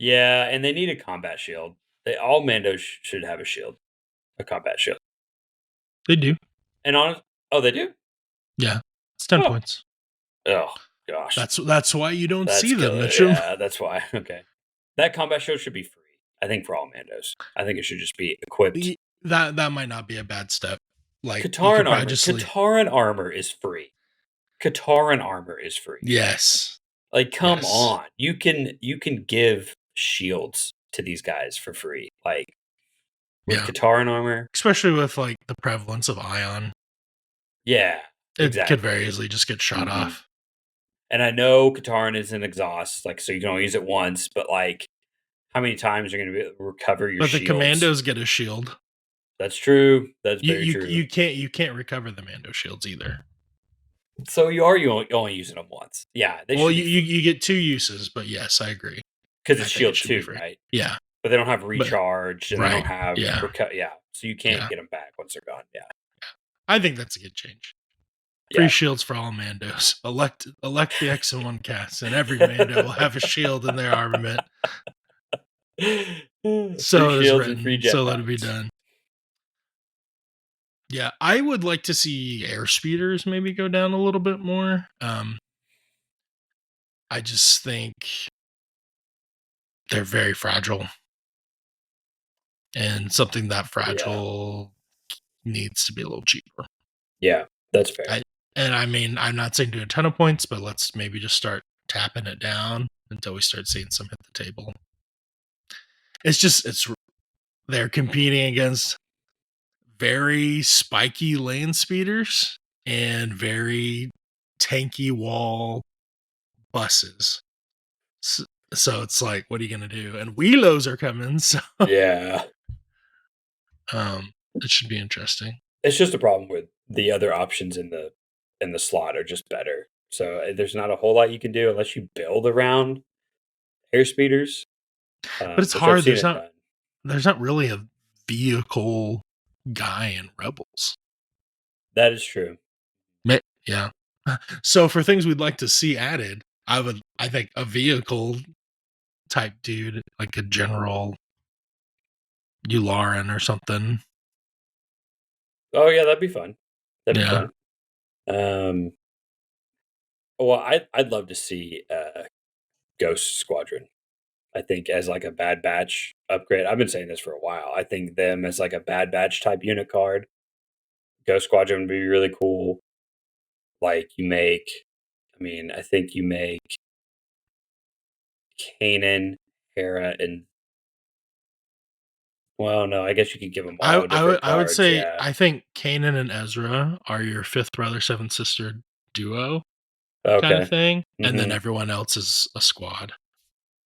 yeah, and they need a combat shield. They all Mandos should have a shield, a combat shield.
They do.
And on, oh, they do.
Yeah. It's 10
Oh,
points.
oh gosh,
That's why you don't
that's
see them,
killer.
Mitchum.
Yeah, that's why. Okay, that combat shield should be free. I think for all Mandos. I think it should just be equipped.
That might not be a bad step. Like you could
Kataran
probably
armor.
just
Kataran armor is free. Kataran armor is free.
Yes.
Like, come
Yes.
on. You can give shields to these guys for free. Like with
Yeah.
Kataran armor.
Especially with like the prevalence of Ion.
Yeah.
It
Exactly.
could very easily just get shot off.
And I know Kataran is an exhaust, like so you can only use it once, but like how many times you're gonna be able to recover your
But the
shields?
commandos get a shield.
That's true. That's
You
very
you
true.
you can't recover the Mando shields either.
So you only using them once. Yeah, they
Well,
should
you,
be
you
free
you get 2 uses, but yes, I agree.
because
I
it's
think it
shield
should be
2,
free.
right?
Yeah,
But they don't have
but
recharge and they don't
right.
have
Yeah,
yeah. So you can't
yeah.
get them back once they're gone. Yeah,
I think that's a good change. Free
yeah.
shields for all Mandos. Elect the X-1 cast, and every Mando will have a shield in their armament.
Free
So it is
shields and free
written. So let it be
jetpacks.
done. Yeah, I would like to see air speeders maybe go down a little bit more. I just think they're very fragile, and something that
Yeah,
fragile needs to be a little cheaper.
yeah. That's fair.
I mean, I'm not saying do a ton of points, but let's maybe just start tapping it down until we start seeing some hit the table. It's they're competing against very spiky lane speeders and very tanky wall buses. So it's like, what are you gonna do? And wheelos are coming, so
Yeah.
it should be interesting.
It's just a problem with the other options in the slot are just better. So there's not a whole lot you can do unless you build around airspeeders,
But it's
which I've
hard.
seen it done.
There's not really a vehicle guy in Rebels.
That is true.
Yeah. So for things we'd like to see added, I think a vehicle type dude, like a General Yularen or something.
Oh yeah, that'd be fun. That'd be
Yeah.
fun. Um, well, I'd love to see Ghost Squadron. I think as like a Bad Batch upgrade. I've been saying this for a while. I think them as like a Bad Batch type unit card. Ghost Squadron would be really cool. Like you make, I mean, I think you make Kanan, Hera, and well, no, I guess you could give them all different
I would
cards.
say
Yeah.
I think Kanan and Ezra are your fifth brother, seventh sister duo kind of
Okay.
thing, and then
Hmm.
everyone else is a squad,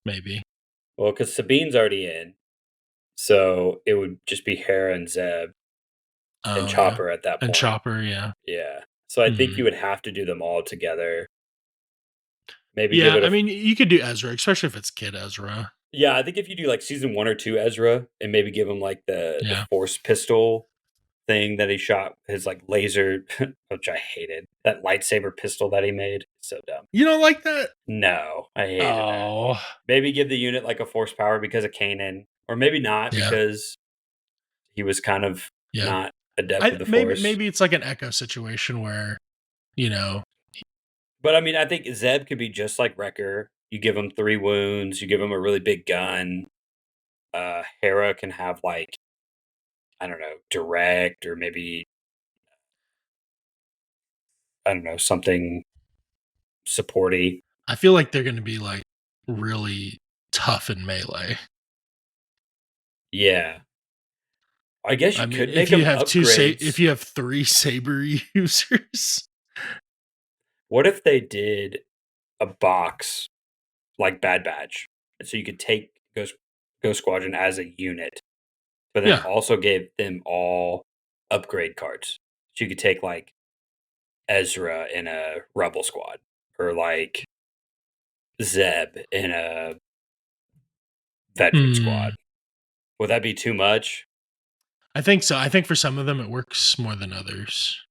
maybe.
Well, because Sabine's already in, so it would just be Hera and Zeb and
Oh yeah,
Chopper at that
and
point.
Chopper, yeah.
Yeah. So I think
Mhm.
you would have to do them all together. Maybe give
Yeah,
it
I
a
mean, you could do Ezra, especially if it's Kid Ezra.
yeah. I think if you do like season 1 or 2 Ezra, and maybe give him like the
Yeah.
force pistol thing that he shot, his like laser, which I hated that lightsaber pistol that he made. So dumb.
You don't like that?
No, I hated that.
Oh,
Maybe give the unit like a force power because of Kanan, or maybe not
yeah,
because he was kind of
yeah.
not adept with the force.
Maybe it's like an Echo situation where, you know,
But I mean, I think Zeb could be just like Wrecker. You give him 3 wounds, you give him a really big gun. Hera can have like I don't know, direct or maybe I don't know something supporty.
I feel like they're going to be like really tough in melee.
Yeah, I guess
I
you
mean,
could make them
if
upgrades.
you have 3 saber users.
What if they did a box like Bad Batch, and so you could take Ghost Squadron as a unit, but then
Yeah.
also gave them all upgrade cards. So you could take like Ezra in a Rebel Squad, or like Zeb in a Veteran
Hmm.
Squad. Would that be too much?
I think so. I think for some of them it works more than others.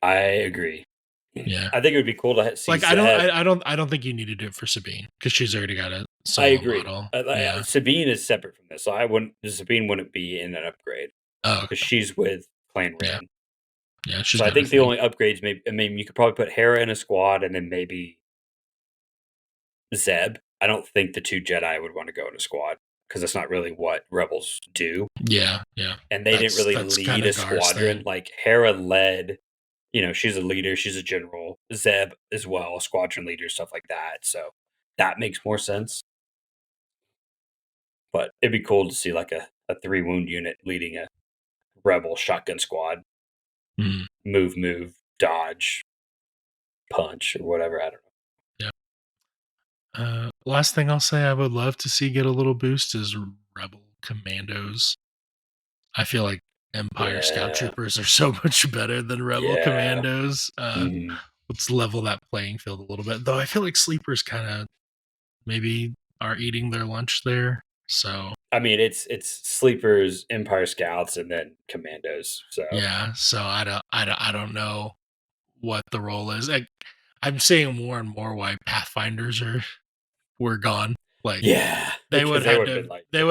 I agree.
Yeah.
I think it would be cool to see
Like
Zeb.
I don't think you need to do it for Sabine because she's already got a
I
solo
agree.
model. Yeah.
Sabine is separate from this, so I wouldn't. Sabine wouldn't be in an upgrade
Oh,
because
okay.
she's with Clan
Yeah.
Ren.
Yeah. She's
So I
got her
think the
thing.
only upgrades, maybe I mean, you could probably put Hera in a squad, and then maybe Zeb. I don't think the 2 Jedi would want to go in a squad because that's not really what rebels do,
Yeah. Yeah.
and they didn't really
That's kind
lead
of
a
Gar's
squadron.
thing.
Like Hera led. She's a leader. She's a general. Zeb as well, a squadron leader, stuff like that. So that makes more sense. But it'd be cool to see like a 3 wound unit leading a rebel shotgun squad.
Mm,
Move, dodge, punch, or whatever. I don't know.
yeah. Last thing I'll say I would love to see get a little boost is Rebel Commandos. I feel like Empire Scout Troopers are so much better than Rebel Commandos. Let's level that playing field a little bit. Though I feel like Sleepers kind of maybe are eating their lunch there. So
I mean, it's Sleepers, Empire Scouts, and then Commandos. So
yeah, so I don't know what the role is. I'm seeing more and more why Pathfinders were gone. Like they would have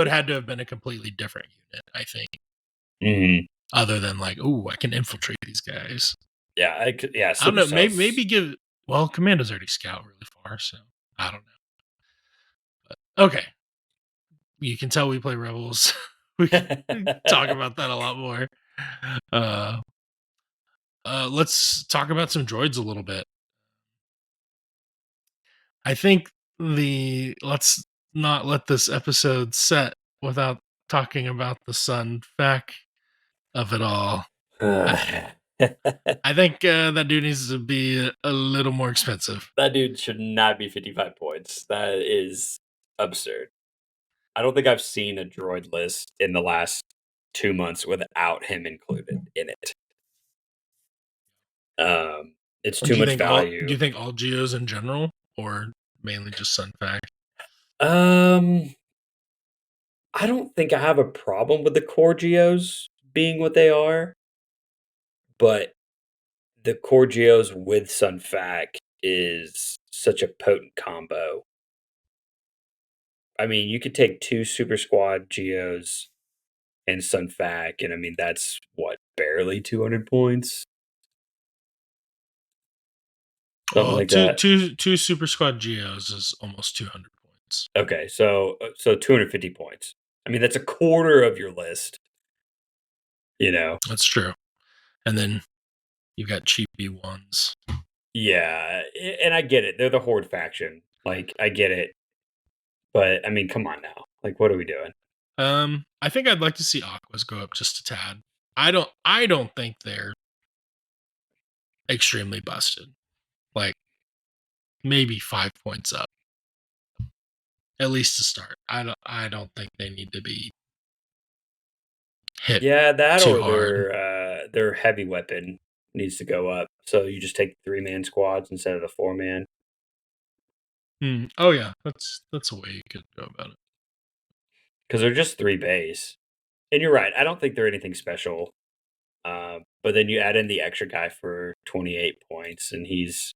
had to have been a completely different unit, I think. Other than like, I can infiltrate these guys.
Yeah, I
don't know. Maybe give. Well, Commandos already scout really far, so I don't know. But, okay, you can tell we play Rebels. We can talk about that a lot more. Let's talk about some droids a little bit. I think let's not let this episode set without talking about the Sun fact of it all. I think that dude needs to be a little more expensive.
That dude should not be 55 points. That is absurd. I don't think I've seen a droid list in the last 2 months without him included in it. It's too much value.
Do you think all Geos in general, or mainly just Sun fact?
I don't think I have a problem with the core Geos being what they are, but the core Geos with Sun fact is such a potent combo. I mean, you could take 2 Super Squad Geos and Sun fact, and I mean that's barely 200 points. Something like that.
Two Super Squad Geos is almost 200 points.
Okay, so 250 points. I mean, that's a quarter of your list. You know,
that's true. And then you've got cheap B1s.
Yeah, and I get it. They're the Horde faction. Like, I get it. But I mean, come on now. Like, what are we doing?
I think I'd like to see Aquas go up just a tad. I don't think they're extremely busted. Like maybe 5 points up. At least to start. I don't think they need to be hit.
Yeah, that
too
or
hard.
their heavy weapon needs to go up. So you just take 3-man squads instead of the 4-man.
Oh yeah, that's a way you could go about it.
Because they're just 3 base. And you're right. I don't think they're anything special. But then you add in the extra guy for 28 points, and he's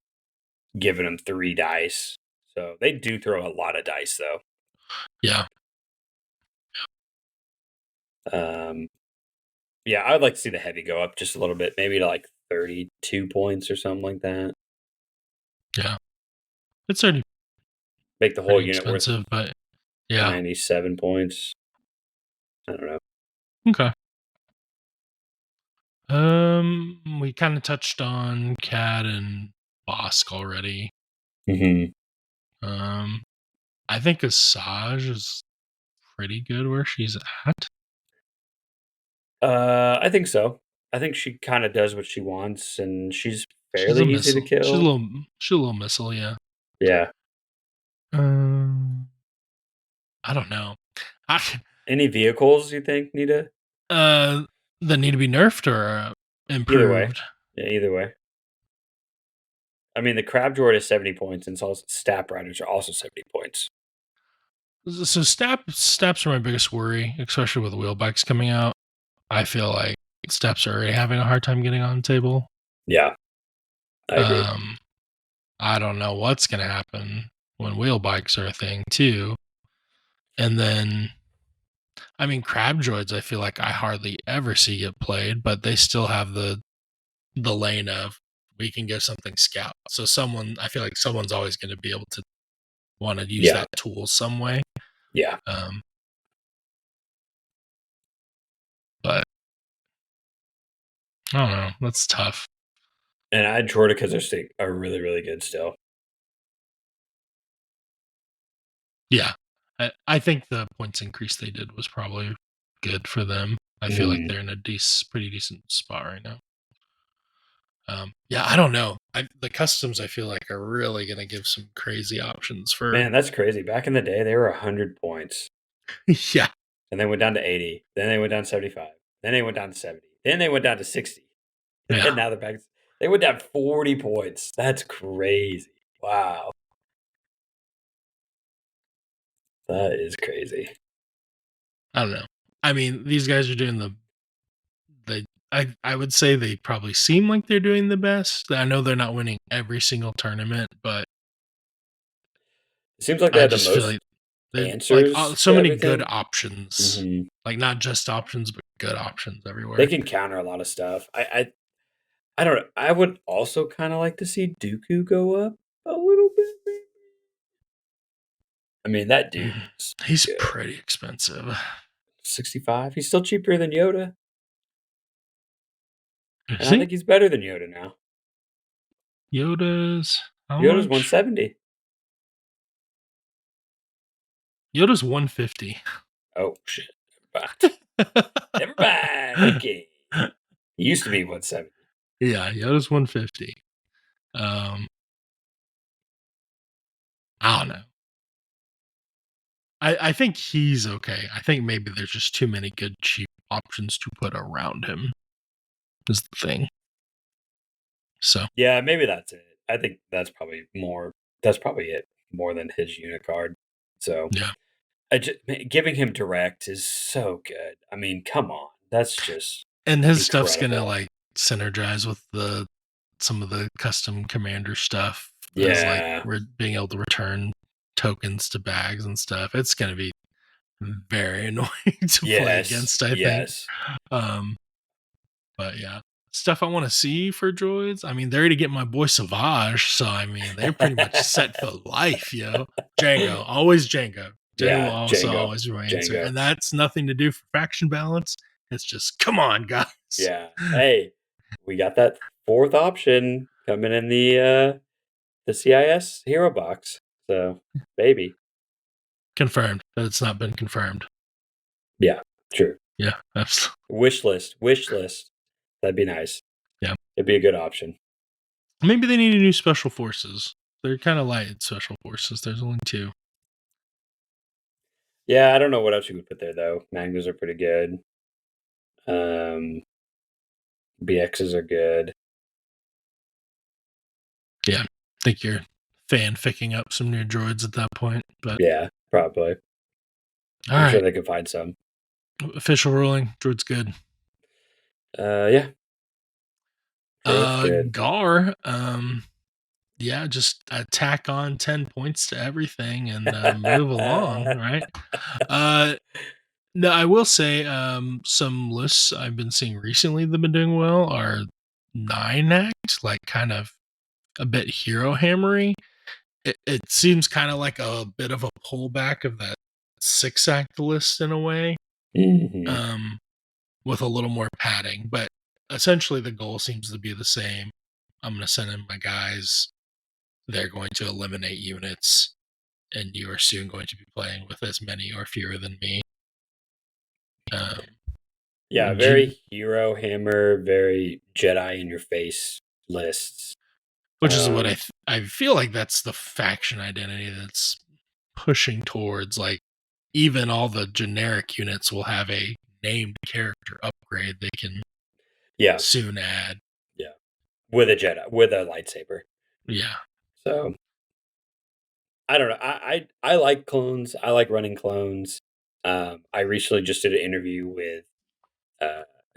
giving them 3 dice. So they do throw a lot of dice, though.
Yeah.
Yeah, I would like to see the heavy go up just a little bit, maybe to like 32 points or something like that.
Yeah. It's already
make the whole unit worth
but yeah,
97 points. I don't know.
Okay. We kind of touched on Cad and Bosk already. I think Asajj is pretty good where she's at.
I think so. I think she kind of does what she wants, and she's fairly easy to kill.
She's a little missile, yeah.
Yeah.
I don't know.
Any vehicles you think need to?
That need to be nerfed or improved?
Either way. Yeah, either way. I mean, the Crab Droid is 70 points, and Stap Riders are also 70 points.
So Staps are my biggest worry, especially with wheel bikes coming out. I feel like Staps are already having a hard time getting on the table.
Yeah, I agree.
I don't know what's going to happen when wheel bikes are a thing too. And then, I mean, Crab Droids, I feel like I hardly ever see get played, but they still have the lane of we can get something scout. So I feel like someone's always going to be able to want to use that tool some way.
Yeah.
But I don't know. That's tough.
And I Droid because are really, really good still.
Yeah. I think the points increase they did was probably good for them. I feel like they're in a pretty decent spot right now. Yeah, I don't know. The customs I feel like are really going to give some crazy options for.
Man, that's crazy. Back in the day, they were 100 points.
Yeah.
And they went down to 80. Then they went down to 75. Then they went down to 70. Then they went down to 60.
Yeah.
And now they're back. They went down 40 points. That's crazy. Wow. That is crazy.
I don't know. I mean, these guys are doing I would say they probably seem like they're doing the best. I know they're not winning every single tournament, but
It seems like they
I
had the
just feel
most
like they're like
answers
so
to
many good
everything.
options.
Mhm.
Like not just options, but good options
They
everywhere.
can counter a lot of stuff. I don't know. I would also kind of like to see Dooku go up a little bit. Maybe. I mean, that dude is
He's
good.
pretty expensive.
65. He's still cheaper than Yoda.
Is
And I
he?
think he's better than Yoda now.
Yoda's how
Yoda's
much?
170.
Yoda's 150.
Oh, shit. Never mind. Okay. He used to be 170.
Yeah, Yoda's 150. I don't know. I think he's okay. I think maybe there's just too many good cheap options to put around him. Is the thing. So
Yeah, maybe that's it. I think that's probably more. That's probably it. More than his unit card. So
yeah.
giving him direct is so good. I mean, come on. That's just
And his stuff's gonna
incredible.
like synergize with some of the custom commander stuff. As like
Yeah.
we're being able to return tokens to bags and stuff. It's gonna be very annoying to play
Yes.
against, I think.
Yes.
But yeah. Stuff I want to see for droids. I mean, they're to get my boy Savage, so I mean they're pretty much set for life, yo. Django, always Django. Django will
Yeah.
also
Django.
always be my answer.
Django.
And that's nothing to do for faction balance. It's just come on, guys.
Yeah. Hey, we got that fourth option coming in the CIS hero box. So, baby.
Confirmed. But it's not been confirmed.
Yeah, true.
Yeah, absolutely.
Wish list. That'd be nice.
Yeah.
It'd be a good option.
Maybe they need a new special forces. They're kind of light special forces. There's only 2.
Yeah, I don't know what else you would put there though. Magnums are pretty good. BXs are good.
Yeah. I think you're fanficking up some new droids at that point. But
Yeah, probably.
all
I'm
right.
sure they could find some.
Official ruling. Droid's good.
Yeah. Droid's good.
Gar, yeah, just tack on 10 points to everything and move along, right? No, I will say some lists I've been seeing recently that have been doing well are 9-act, like kind of a bit hero hammery. It seems kind of like a bit of a pullback of that 6-act list in a way.
Mhm.
With a little more padding, but essentially the goal seems to be the same. I'm going to send in my guys. They're going to eliminate units, and you are soon going to be playing with as many or fewer than me.
Yeah, very hero hammer, very Jedi in your face lists.
Which is what I feel like that's the faction identity that's pushing towards. Like, even all the generic units will have a named character upgrade they can soon add.
Yeah. With a Jedi, with a lightsaber.
Yeah.
So I don't know. I like clones. I like running clones. I recently just did an interview with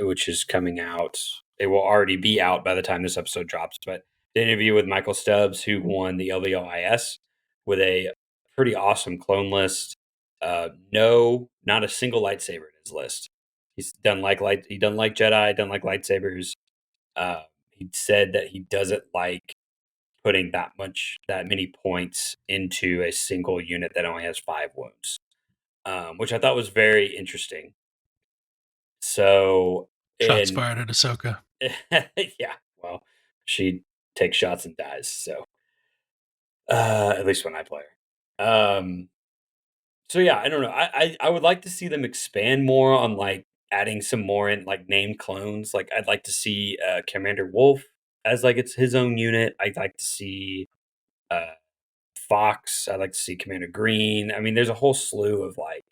which is coming out. It will already be out by the time this episode drops, but the interview with Michael Stubbs, who won the LVOIS with a pretty awesome clone list. No, not a single lightsaber in his list. He's done like he doesn't like Jedi, doesn't like lightsabers. He said that he doesn't like putting that many points into a single unit that only has 5 wounds, which I thought was very interesting. So,
Shots fired at Ahsoka.
yeah, well, she takes shots and dies. So, at least when I play her. So yeah, I don't know. I would like to see them expand more on like adding some more in like named clones. Like I'd like to see Commander Wolf as like it's his own unit. I'd like to see uh Fox. I'd like to see Commander Green. I mean, there's a whole slew of like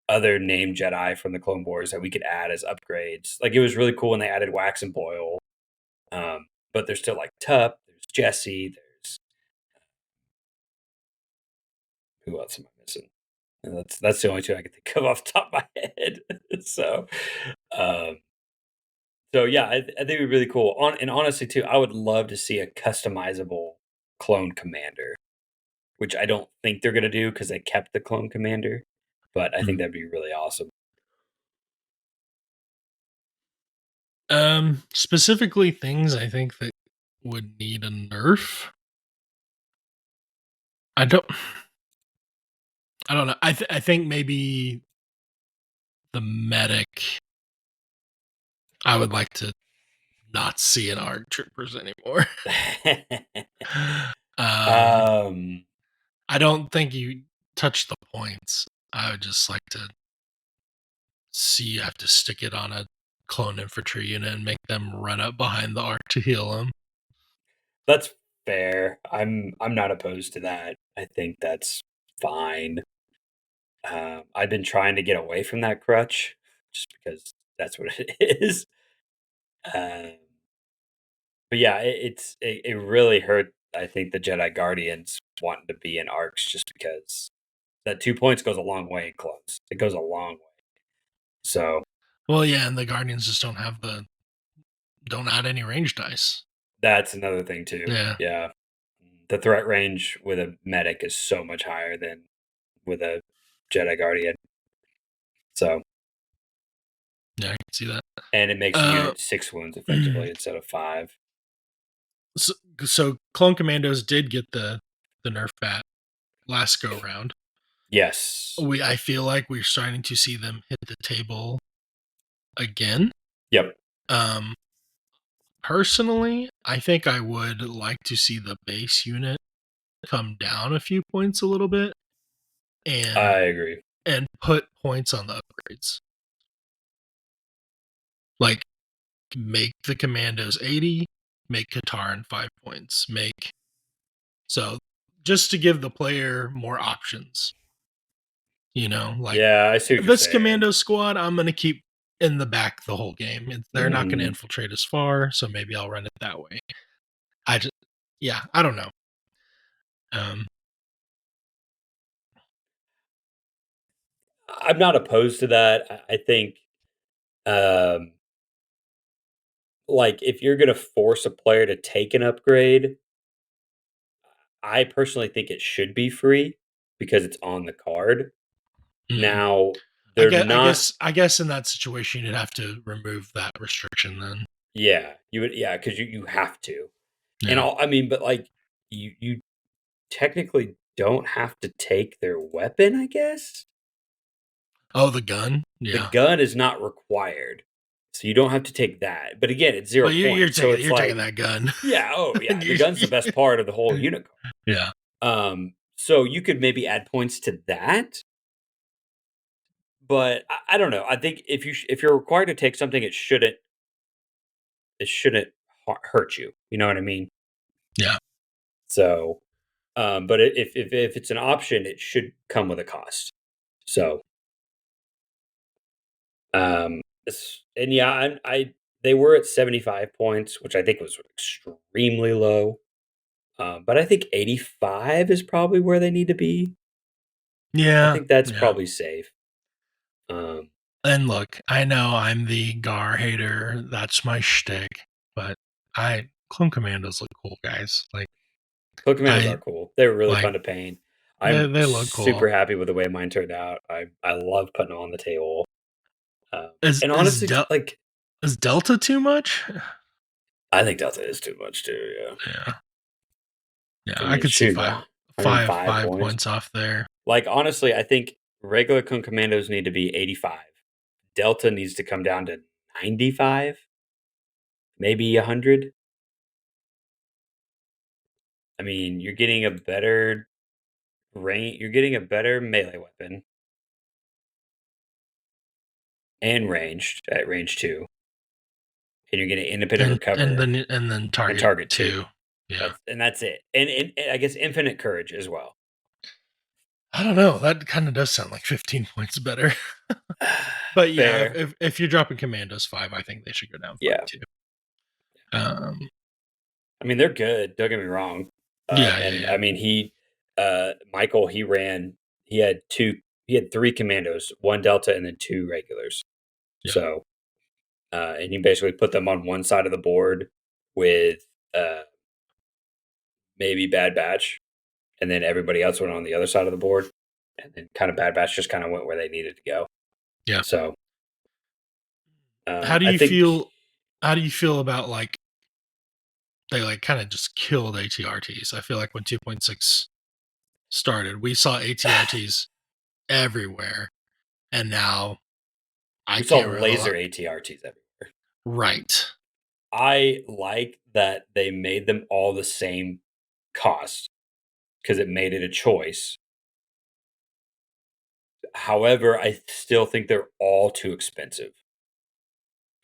other named Jedi from the Clone Wars that we could add as upgrades. Like, it was really cool when they added Wax and Boyle. But there's still like Tup, there's Jesse, there's who else am I missing? And that's the only two I can think of off the top of my head. so, um, so yeah, I think it'd be really cool. And honestly, too, I would love to see a customizable clone commander, which I don't think they're gonna do because they kept the clone commander. But I think that'd be really awesome.
Specifically things I think that would need a nerf. I don't know. I think maybe the medic. I would like to not see in ARC troopers anymore. I don't think you touch the points. I would just like to see you have to stick it on a clone infantry unit and make them run up behind the ARC to heal them.
That's fair. I'm not opposed to that. I think that's fine. I've been trying to get away from that crutch just because that's what it is. But yeah, it really hurt. I think the Jedi Guardians wanting to be in arcs just because that 2 points goes a long way in clones. It goes a long way. So
well, yeah, and the Guardians just don't add any range dice.
That's another thing too.
Yeah.
The threat range with a medic is so much higher than with a Jedi Guardian. So
yeah, I can see that.
And it makes the unit 6 wounds effectively instead of 5.
So Clone Commandos did get the nerf bat last go round.
Yes.
I feel like we're starting to see them hit the table again.
Yep.
Personally, I think I would like to see the base unit come down a few points a little bit. And
I agree.
And put points on the upgrades. Like, make the Commandos 80, make Katarin 5 points, so just to give the player more options. Like,
yeah, I see what
this
you're saying.
Commando squad, I'm going to keep in the back the whole game. They're not going to infiltrate as far, so maybe I'll run it that way. I don't know.
I'm not opposed to that. I think, like, if you're going to force a player to take an upgrade, I personally think it should be free because it's on the card. Now,
I guess in that situation, you'd have to remove that restriction then.
Yeah, you would. Yeah, because you have to.
Yeah.
And but like you technically don't have to take their weapon, I guess.
Oh, the gun? Yeah.
The gun is not required. So you don't have to take that. But again, it's 0 points.
You're taking that gun.
Yeah, yeah. The gun's the best part of the whole unit card.
Yeah.
So you could maybe add points to that. But I don't know. I think if you're required to take something, it shouldn't hurt you. You know what I mean?
Yeah.
So but if it's an option, it should come with a cost. So, and yeah, they were at 75 points, which I think was extremely low. But I think 85 is probably where they need to be.
Yeah,
I think that's probably safe.
And look, I know I'm the Gar hater. That's my shtick. But Clone Commandos look cool, guys. Like,
Clone Commandos are cool. They're really fun to paint. I'm
they look cool.
Super happy with the way mine turned out. I love putting them on the table. And honestly,
is Delta too much?
I think Delta is too much too.
Yeah. I could see five points off there.
Like, honestly, I think regular Clone Commandos need to be 85. Delta needs to come down to 95, maybe 100. I mean, you're getting a better range. You're getting a better melee weapon and ranged at range 2, and you're getting independent recover
and then target 2. Yeah,
that's it. And I guess infinite courage as well.
I don't know. That kind of does sound like 15 points better. But yeah,
Fair.
if you're dropping Commandos 5, I think they should go down 5
Yeah.
too.
I mean, they're good. Don't get me wrong. And
Yeah.
I mean, Michael, he had three commandos, one Delta and then two regulars.
Yeah.
So, and he basically put them on one side of the board with maybe Bad Batch, and then everybody else went on the other side of the board, and then kind of Bad Batch just kind of went where they needed to go.
Yeah.
So,
How do
I
you
think
feel? How do you feel about like they like kind of just killed ATRTs? I feel like when 2.6 started, we saw ATRTs everywhere, and now I
we saw
can't remember.
laser ATRTs everywhere.
Right.
I like that they made them all the same cost because it made it a choice. However, I still think they're all too expensive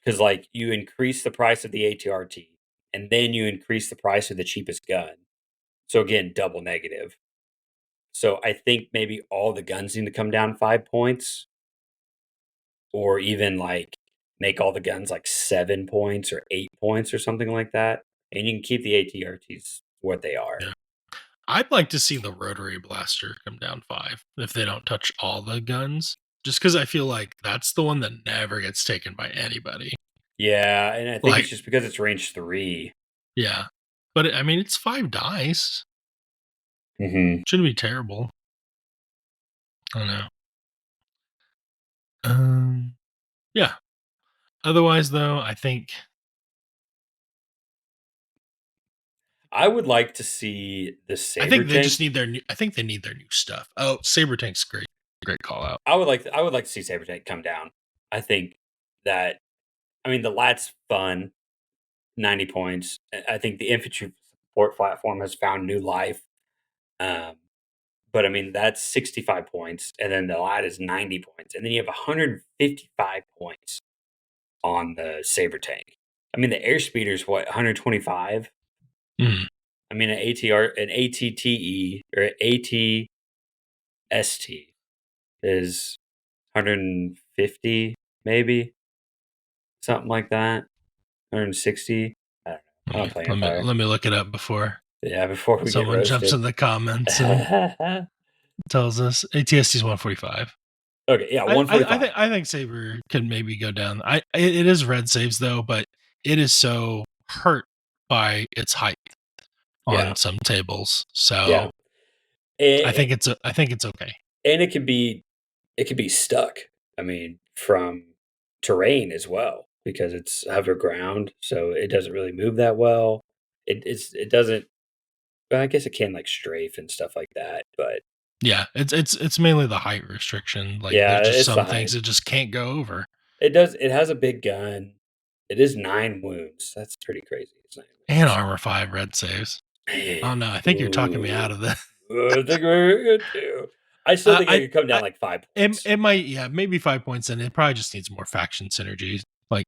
because, like, you increase the price of the ATRT and then you increase the price of the cheapest gun. So again, double negative. So I think maybe all the guns need to come down 5 points, or even like make all the guns like 7 points or 8 points or something like that, and you can keep the ATRTs what they are.
Yeah. I'd like to see the rotary blaster come down 5 if they don't touch all the guns. Just because I feel like that's the one that never gets taken by anybody.
Yeah, and I think
Like,
it's just because it's range 3.
yeah. But I mean, it's 5 dice.
Mm-hmm.
Shouldn't be terrible. I don't know. Yeah. Otherwise, though, I think
I would like to see the saber
they
tank.
just need their new. I think they need their new stuff. Oh, Saber Tank's great. Great call out.
I would like to see saber tank come down. I think that I mean the lat's fun, 90 points. I think the infantry support platform has found new life. Um, but I mean that's 65 points, and then the lat is 90 points, and then you have 155 points on the saber tank. I mean the airspeeder's what 125.
Mm.
I mean an ATTE or an ATST is 150 maybe, something like that. 160. I don't know. I don't play Empire.
Let me look it up before
Yeah, before we get
someone jumps
roasted.
in the comments and tells us ATST is 145.
Okay, yeah, 145.
I think Saber can maybe go down. It is red saves though, but it is so hurt by its height
Yeah,
on some tables.
yeah.
So I
And,
think it's okay.
and it could be stuck. I mean, from terrain as well because it's hover ground, so it doesn't really move that well. It doesn't. Well, I guess it can like strafe and stuff like that, but
Yeah, it's mainly the height restriction. Like
yeah,
there's just
it's
some things
fine.
it just can't go over.
It does. It has a big gun. It is 9 wounds. That's pretty crazy. It's 9
And armor 5 red saves.
wounds.
Oh no, I think you're talking me out of this.
I think we're good too. I still think it could come down like 5 points.
It might, yeah, maybe 5 points, and it probably just needs more faction synergy, like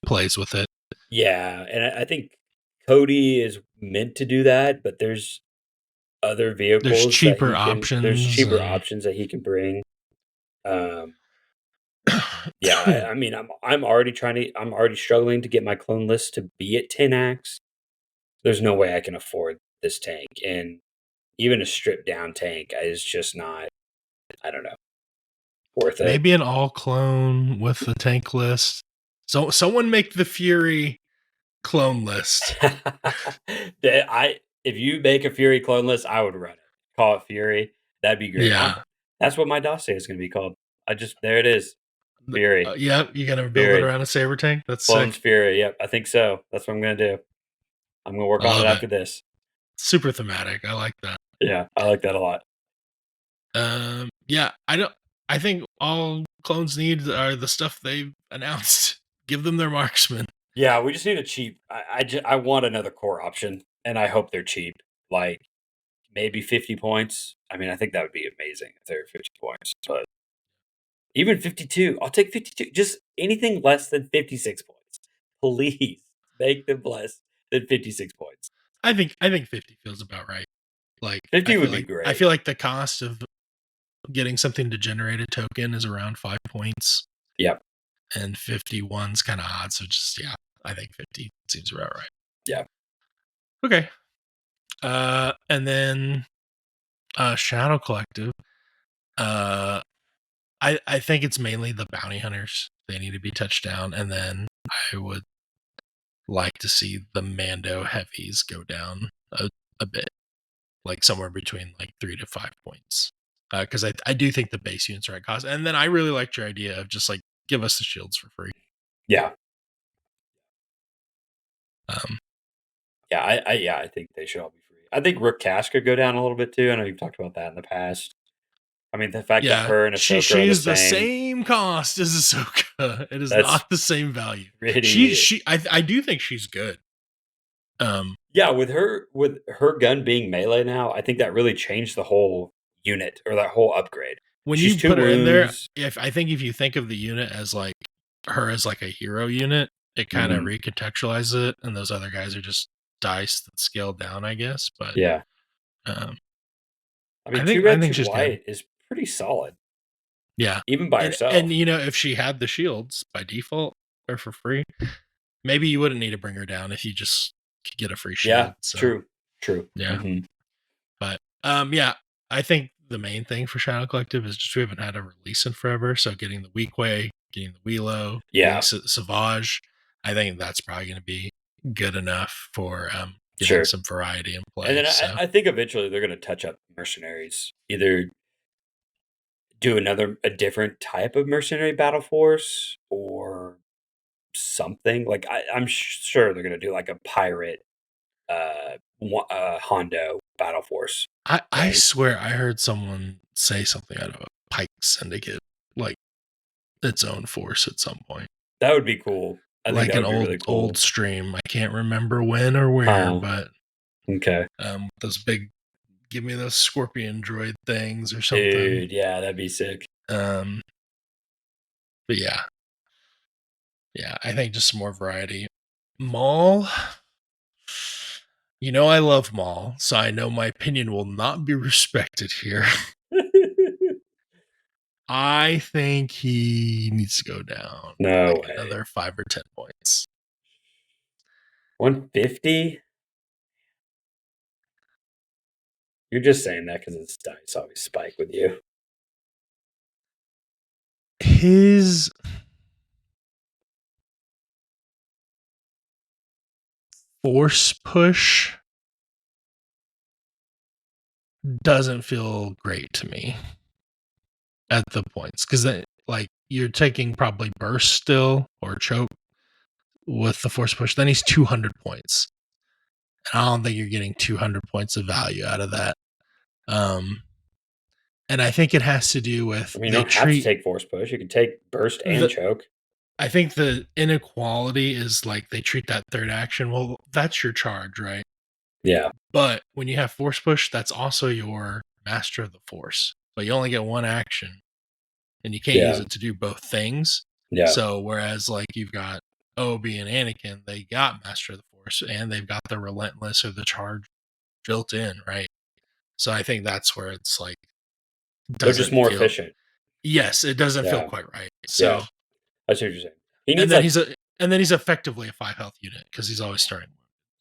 plays with it.
Yeah, and I think Cody is meant to do that, but there's other
There's
vehicles that
cheaper
he can. There's
options.
cheaper options that he can bring. Um, yeah, I mean, I'm already I'm already struggling to get my clone list to be at 10 acts. There's no way I can afford this tank, and even a stripped down tank is just not. I don't know, worth it.
Maybe an all clone with the tank list. So someone make the Fury clone list.
If you make a Fury clone list, I would run it. Call it Fury. That'd be great.
Yeah.
That's what my dossier is going to be called. There it is. Fury.
Yeah, you gotta build
Fury.
it around a saber tank. That's
Clones
sick.
Fury. Yep, I think so. That's what I'm going to do. I'm going to work on it after this.
Super thematic. I like that.
Yeah, I like that a lot.
Yeah, I think all clones need are the stuff they've announced. Give them their marksman.
Yeah, we just need a cheap. I want another core option, and I hope they're cheap. Like maybe 50 points. I mean, I think that would be amazing if they're 50 points. But even 52, I'll take 52. Just anything less than 56 points. Please make them less than 56 points.
I think 50 feels about right. Like
50 would be great.
I feel like the cost of getting something to generate a token is around 5 points.
Yep.
And 51's kind of odd. So just, yeah, I think 50 seems about right.
Yeah.
Okay. And then Shadow Collective. I think it's mainly the bounty hunters. They need to be touched down. And then I would like to see the Mando heavies go down a bit. Like somewhere between like 3 to 5 points. Because I do think the base units are at cost. And then I really liked your idea of just like give us the shields for free.
Yeah.
Um,
I think they should all be free. I think Rook Cass could go down a little bit too. I know you've talked about that in the past. I mean, the fact that her and Ahsoka are
she's the same cost as Ahsoka. It is not the same value.
Pretty,
I do think she's good.
Yeah, with her gun being melee now, I think that really changed the whole unit or that whole upgrade.
When you put her in there, if you think of the unit as like her as like a hero unit, it kind of recontextualizes it, and those other guys are just dice that scale down, I guess. But
yeah,
I
mean,
think
2 red, 2
she's
white
good.
is pretty solid.
Yeah,
even by herself.
And if she had the shields by default or for free, maybe you wouldn't need to bring her down if you just could get a free shield.
Yeah, so. True.
Yeah, but yeah, I think the main thing for Shadow Collective is just we haven't had a release in forever. So getting the Weak Way, getting the Wheelo, getting Savage, I think that's probably going to be good enough for getting some variety in play.
And then I think eventually they're going to touch up mercenaries. Either do a different type of mercenary battle force or something. Like I'm sure they're going to do like a pirate Hondo battle force.
I swear I heard someone say something out of a Pike Syndicate, like its own force at some point.
That would be cool. I think that would be really cool.
Old stream. I can't remember when or where, but
okay.
Those big, give me those scorpion droid things or something.
Dude, yeah, that'd be sick.
But yeah, I think just some more variety. Maul. You know I love Maul, so I know my opinion will not be respected here. I think he needs to go down.
No way.
Another 5 or 10 points.
150? You're just saying that because it's dice always spike with you.
His force push doesn't feel great to me at the points because like you're taking probably burst still or choke with the force push. Then he's 200 points. And I don't think you're getting 200 points of value out of that. And I think it has to do with.
I mean, you don't have to take force push. You can take burst and choke.
I think the inequality is like they treat that third action. Well, that's your charge, right?
Yeah.
But when you have force push, that's also your master of the force. But you only get one action, and you can't use it to do both things.
Yeah.
So whereas like you've got Obi and Anakin, they got master of the force, and they've got the relentless or the charge built in, right? So I think that's where it's like
they're just more efficient.
Yes, it doesn't feel quite right. So
I see what you're saying.
And then he's effectively a 5 health unit because he's always starting.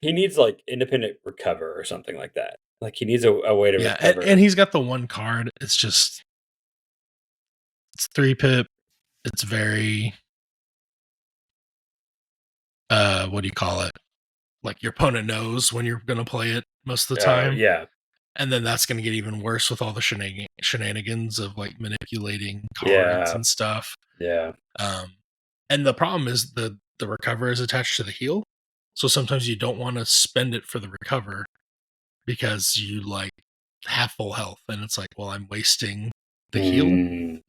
He needs like independent recover or something like that. Like he needs a way to recover.
And he's got the one card. It's 3 pip. It's very what do you call it? Like your opponent knows when you're gonna play it most of the time.
Yeah.
And then that's gonna get even worse with all the shenanigans of like manipulating cards and stuff.
Yeah.
And the problem is the recover is attached to the heal. So sometimes you don't want to spend it for the recover because you like have full health and it's like, well, I'm wasting the heal.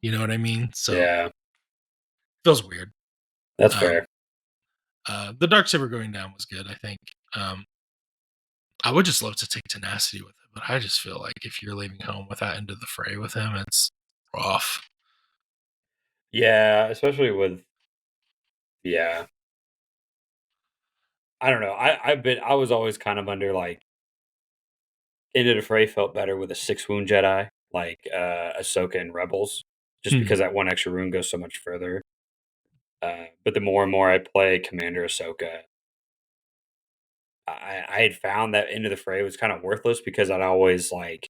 You know what I mean? So it feels weird.
That's fair.
The Darksaber going down was good, I think. I would just love to take tenacity with it, but I just feel like if you're leaving home with that end of the fray with him, it's rough.
Yeah, especially with I don't know. I was always kind of under like End of the Fray felt better with a 6 wound Jedi like Ahsoka and Rebels, just because that one extra rune goes so much further. But the more and more I play Commander Ahsoka, I had found that Into the Fray was kind of worthless because I'd always like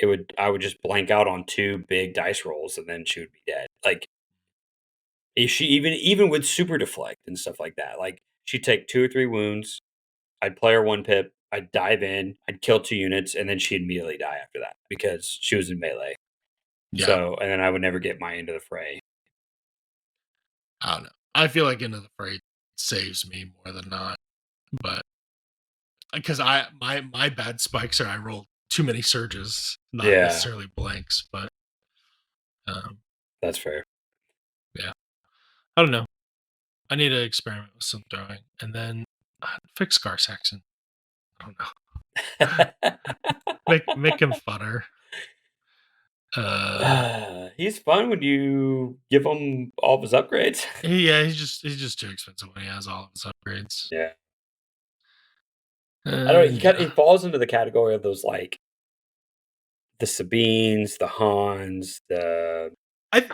I would just blank out on 2 big dice rolls and then she would be dead. Like she even with super deflect and stuff like that, like she'd take 2 or 3 wounds. I'd play her 1 pip. I'd dive in. I'd kill 2 units, and then she'd immediately die after that because she was in melee.
Yeah.
So, and then I would never get my Into the Fray.
I don't know. I feel like Into the Fray saves me more than not, but because my bad spikes are I roll too many surges, not necessarily blanks, but
that's fair.
Yeah, I don't know. I need to experiment with some throwing, and then fix Scar Saxon. I don't know. make him funner.
He's fun when you give him all of his upgrades.
Yeah, he's just too expensive when he has all of his upgrades.
Yeah. I don't know. He falls into the category of those like the Sabines, the Hans,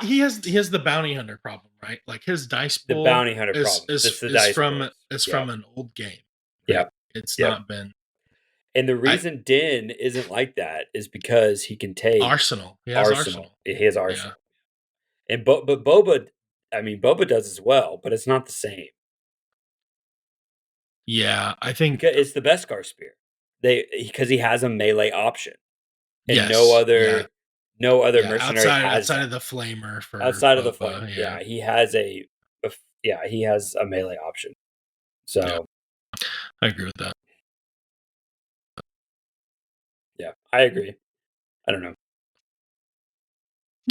he has the bounty hunter problem, right? Like his dice pool,
the bounty hunter problem
is from an old game. Right?
Yeah,
it's not been.
And the reason Din isn't like that is because he can take
Arsenal. He has Arsenal.
He has Arsenal. Yeah. And but Boba, I mean Boba does as well, but it's not the same.
Yeah, I think
because it's the Beskar spear. Because he has a melee option, and no other mercenary
outside of the flamer for
outside
Boba,
of the flamer. Yeah, he has a melee option. So
I agree with that.
Yeah, I agree. I don't know.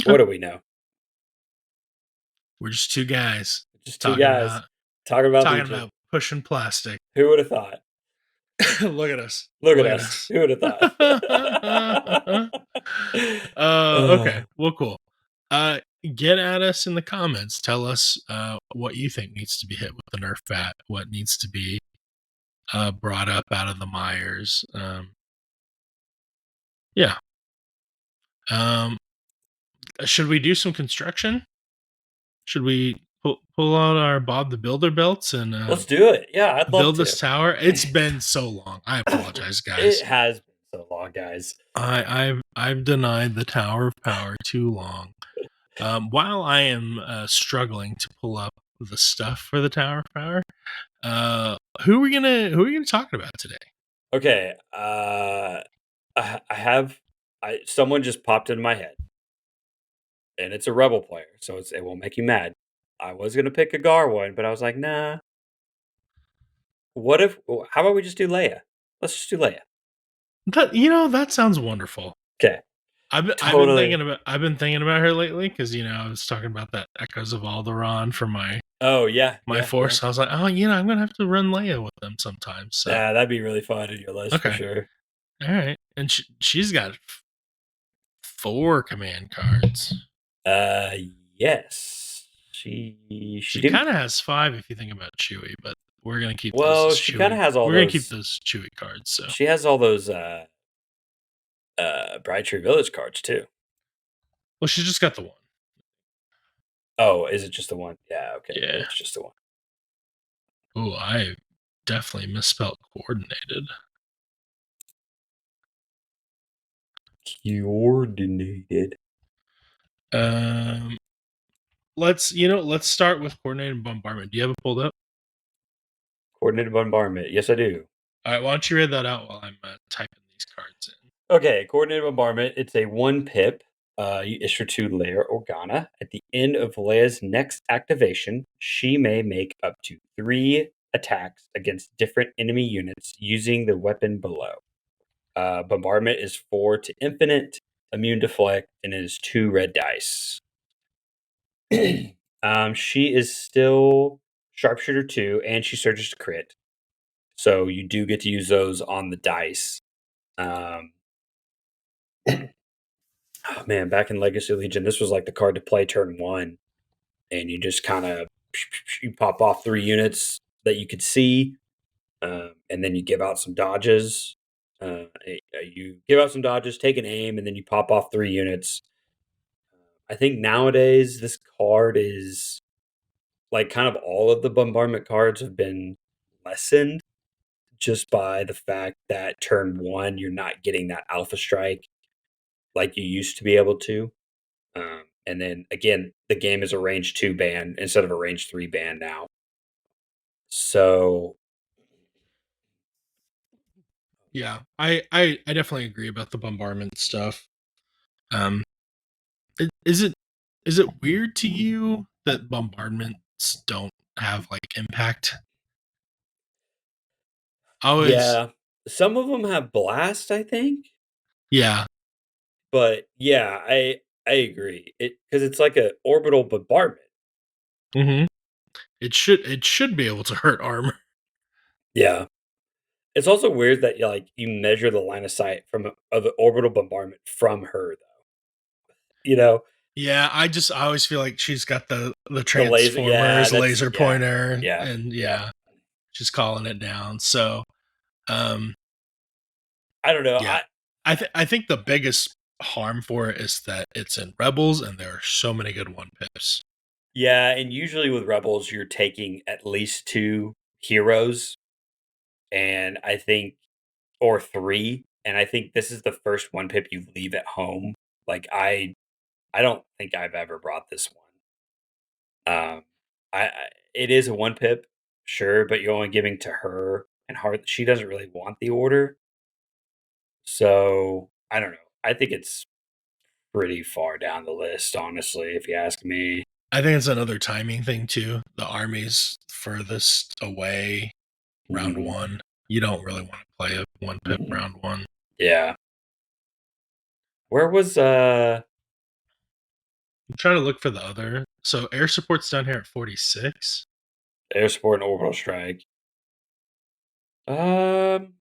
Okay. What do we know?
We're just 2 guys.
Just 2 guys talking about
pushing plastic.
Who would have thought?
Look at us.
Look at us. Who would have thought?
Okay. Well, cool. Get at us in the comments. Tell us what you think needs to be hit with the Nerf bat. What needs to be brought up out of the mires. Yeah. Should we do some construction? Should we pull out our Bob the Builder belts and
let's do it? Yeah, I'd love to
build this tower. It's been so long. I apologize, guys.
It has been so long, guys.
I've denied the Tower of Power too long. While I am struggling to pull up the stuff for the Tower of Power, who are we gonna talk about today?
Okay, someone just popped into my head, and it's a Rebel player, so it won't make you mad. I was gonna pick a Gar one, but I was like, nah. How about we just do Leia? Let's just do Leia.
That sounds wonderful.
Okay.
I've been thinking about her lately because I was talking about that Echoes of Alderaan for my force. I was like, I'm gonna have to run Leia with them sometimes. So.
Yeah, that'd be really fun in your list for sure.
All right, and she's got 4 command cards.
Yes, she
kind of has 5 if you think about Chewie, but we're gonna keep.
She kind of has all.
We're gonna keep those Chewie cards. So
she has all those Brightree Village cards too.
Well, she's just got the 1.
Oh, is it just the 1? Yeah, okay.
Yeah,
it's just the 1.
Oh, I definitely misspelled coordinated.
Coordinated.
Let's start with coordinated bombardment. Do you have it pulled up?
Coordinated bombardment. Yes, I do.
All right, why don't you read that out while I'm typing these cards in?
Okay, coordinated bombardment. It's a 1 pip. You issue to Leia Organa. At the end of Leia's next activation, she may make up to 3 attacks against different enemy units using the weapon below. Bombardment is 4 to infinite, immune deflect, and it is 2 red dice. She is still sharpshooter 2, and she surges to crit. So you do get to use those on the dice. Oh man, back in Legacy Legion, this was like the card to play turn 1, and you just kind of you pop off 3 units that you could see, and then you give out some dodges, You give out some dodges, take an aim, and then you pop off 3 units. I think nowadays this card is like kind of all of the bombardment cards have been lessened just by the fact that turn 1 you're not getting that alpha strike like you used to be able to. And then again, the game is a range 2 ban instead of a range 3 ban now. So
Yeah, I definitely agree about the bombardment stuff. Um, is it weird to you that bombardments don't have like impact? I always,
yeah, some of them have blast, I think,
yeah,
but yeah, I agree. Because it's like a orbital bombardment.
hmm it should be able to hurt armor.
Yeah. It's also weird that you measure the line of sight of the orbital bombardment from her though. You know,
Yeah, I always feel like she's got the
the laser. Yeah,
transformers
that's
laser
yeah,
pointer,
yeah,
and
yeah.
yeah, she's calling it down. So, um,
I don't know.
yeah, I think the biggest harm for it is that it's in Rebels, and there are so many good one pips.
Yeah, and usually with rebels, you're taking at least 2 heroes, and I think or 3, and I think this is the first one pip you leave at home. Like I don't think I've ever brought this one. I it is a 1 pip, sure, but you're only giving to her and hard she doesn't really want the order. So, I don't know. I think it's pretty far down the list, honestly, if you ask me.
I think it's another timing thing too. The army's furthest away round
Mhm.
one. You don't really want to play a one pip round one.
Yeah. Where was,
I'm trying to look for the other. So air support's down here at 46,
Air Support and Orbital Strike? Um,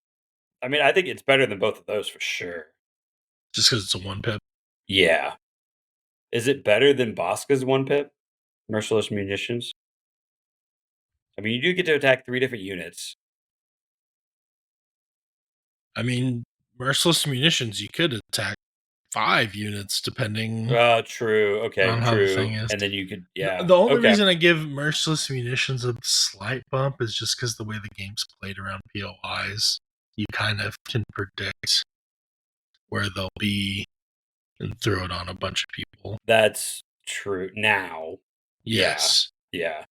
I mean, I think it's better than both of those for sure.
just because it's a one pip.
Yeah. Is it better than Bosca's 1 pip? Merciless Munitions? I mean, you do get to attack 3 different units.
I mean, merciless munitions, you could attack 5 units depending
True. Okay,
on how the
true.
thing is.
And then you could
The,
yeah.
the only
Okay.
reason I give merciless munitions a slight bump is just because the way the game's played around POIs, you kind of can predict where they'll be and throw it on a bunch of people.
That's true. Now. Yeah.
Yes.
Yeah.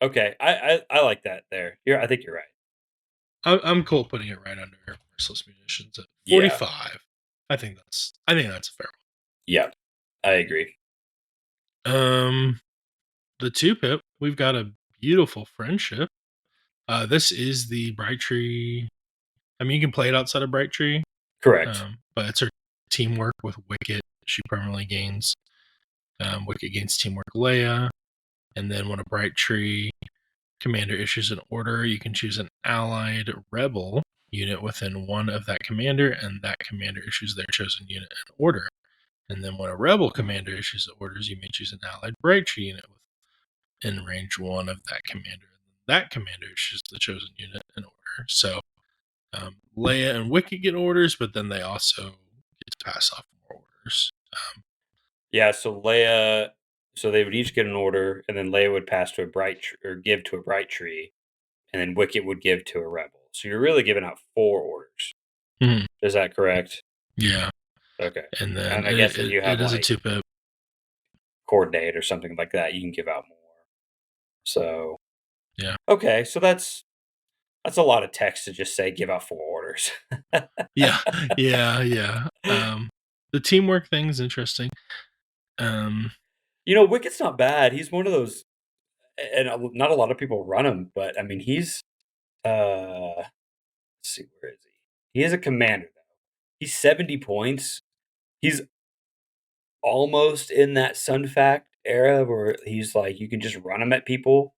Okay. I like that there. I think you're right.
I'm cool putting it right under merciless munitions at
Yeah.
45. I think that's a fair
Yeah. I agree.
one. The two pip, we've got a beautiful friendship. This is the Bright Tree. I mean, you can play it outside of Bright Tree,
Correct.
but it's her teamwork with Wicket. She permanently gains. Wicket gains teamwork Leia, and then when a Bright Tree commander issues an order, you can choose an allied rebel unit within one of that commander, and that commander issues their chosen unit an order. And then when a rebel commander issues orders, you may choose an allied Bright Tree unit within range 1 of that commander. That commander issues the chosen unit an order. So Leia and Wicket get orders, but then they also get to pass off more orders.
Yeah, so they would each get an order, and then Leia would pass to a or give to a bright tree, and then Wicket would give to a rebel. So you're really giving out 4 orders.
Mhm.
Is that correct?
Yeah,
Okay.
and then
And I guess if you have
it is a
like
2 pip.
coordinate or something like that, you can give out more. So
Yeah,
okay, so that's a lot of text to just say give out 4 orders.
yeah, yeah. The teamwork thing's interesting. Um,
Wicket's not bad. He's one of those, and not a lot of people run him, but I mean, let's see, where is he? He is a commander though. He's 70 points. He's almost in that Sun Fact era where he's like you can just run him at people.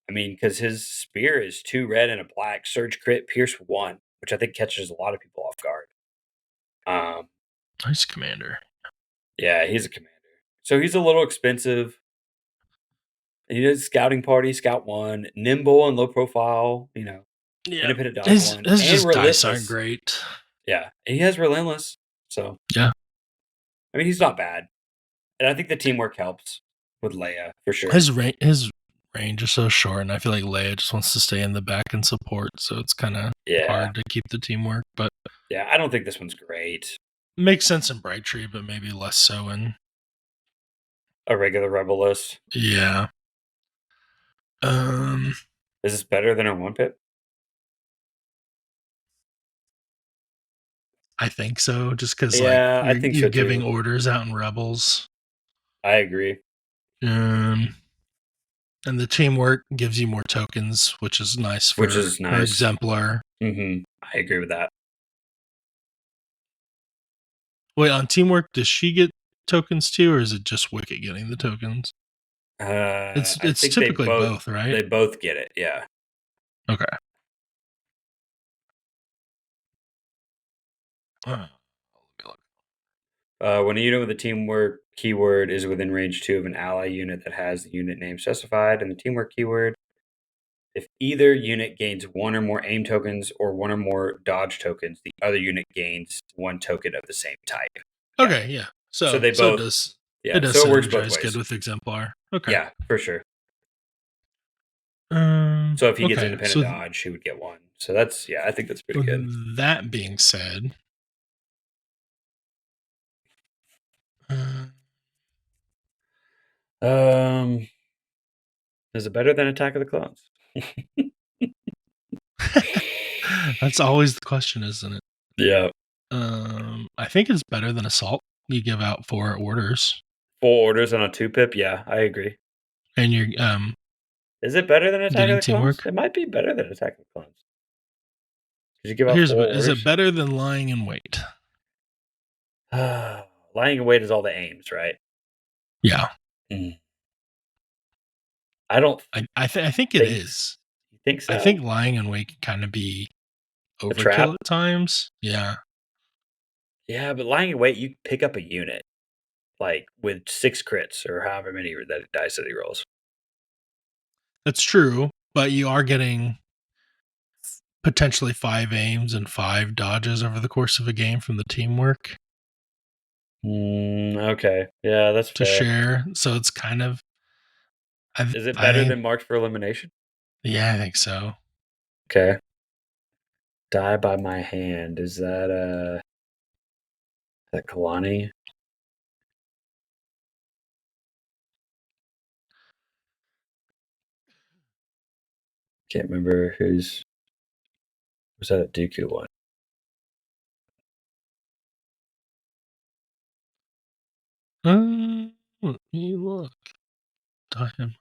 I mean, because his spear is 2 red and a black, surge crit, pierce 1, which I think catches a lot of people off guard. Um,
nice commander.
yeah, he's a commander. So he's a little expensive. He does scouting party, scout 1, nimble and low profile.
Yeah,
Independent Dodge
his
1,
his
and
just dice aren't
Relentless.
great.
Yeah, and he has Relentless. So
Yeah.
I mean, he's not bad, and I think the teamwork helps with Leia for sure.
His range is so short, and I feel like Leia just wants to stay in the back and support, so it's kind of hard to keep the teamwork. But
yeah, I don't think this one's great.
Makes sense in Bright Tree, but maybe less so in
A regular Rebel list.
Yeah.
Is this better than our 1-pip?
I think so, just because
Yeah, I
like
think
you're
so
giving
too.
orders out in Rebels.
I agree.
And the teamwork gives you more tokens, which is nice for her exemplar.
I agree with that.
Wait, on teamwork, does she get tokens too, or is it just Wicket getting the tokens? It's typically both, right?
They both get it, yeah.
Okay.
When a unit with a teamwork keyword is within range 2 of an ally unit that has the unit name specified in the teamwork keyword, if either unit gains 1 or more aim tokens or 1 or more dodge tokens, the other unit gains 1 token of the same type.
Okay, yeah. So
they both.
It does
so it works both ways.
good with exemplar. Okay.
Yeah, for sure. So if he gets independent
so
dodge, he would get 1. So that's I think that's pretty good.
That being said,
is it better than Attack of the Clones?
That's always the question, isn't it?
Yeah.
I think it's better than Assault. You give out 4 orders.
4 orders on a 2-pip? Yeah, I agree.
And you're
is it better than Attack of the
teamwork?
Clones? It might be better than Attack of the Clones. Did you give out 4 orders?
Is it better than Lying in Wait?
Lying in Wait is all the aims, right?
Yeah.
I don't.
I think it is.
You think so?
I think Lying in Wait can kind of be overkill at times. Yeah.
Yeah, but Lying in Wait, you pick up a unit like with 6 crits or however many that dice that he rolls.
That's true, but you are getting potentially 5 aims and 5 dodges over the course of a game from the teamwork.
Okay. Yeah, that's
to
fair.
Share. So it's kind of.
Is it better than Marked for Elimination?
Yeah, I think so.
Okay. Die by my hand. Is that Kalani? Can't remember who's. Was that a Dooku one?
Let me look. Time.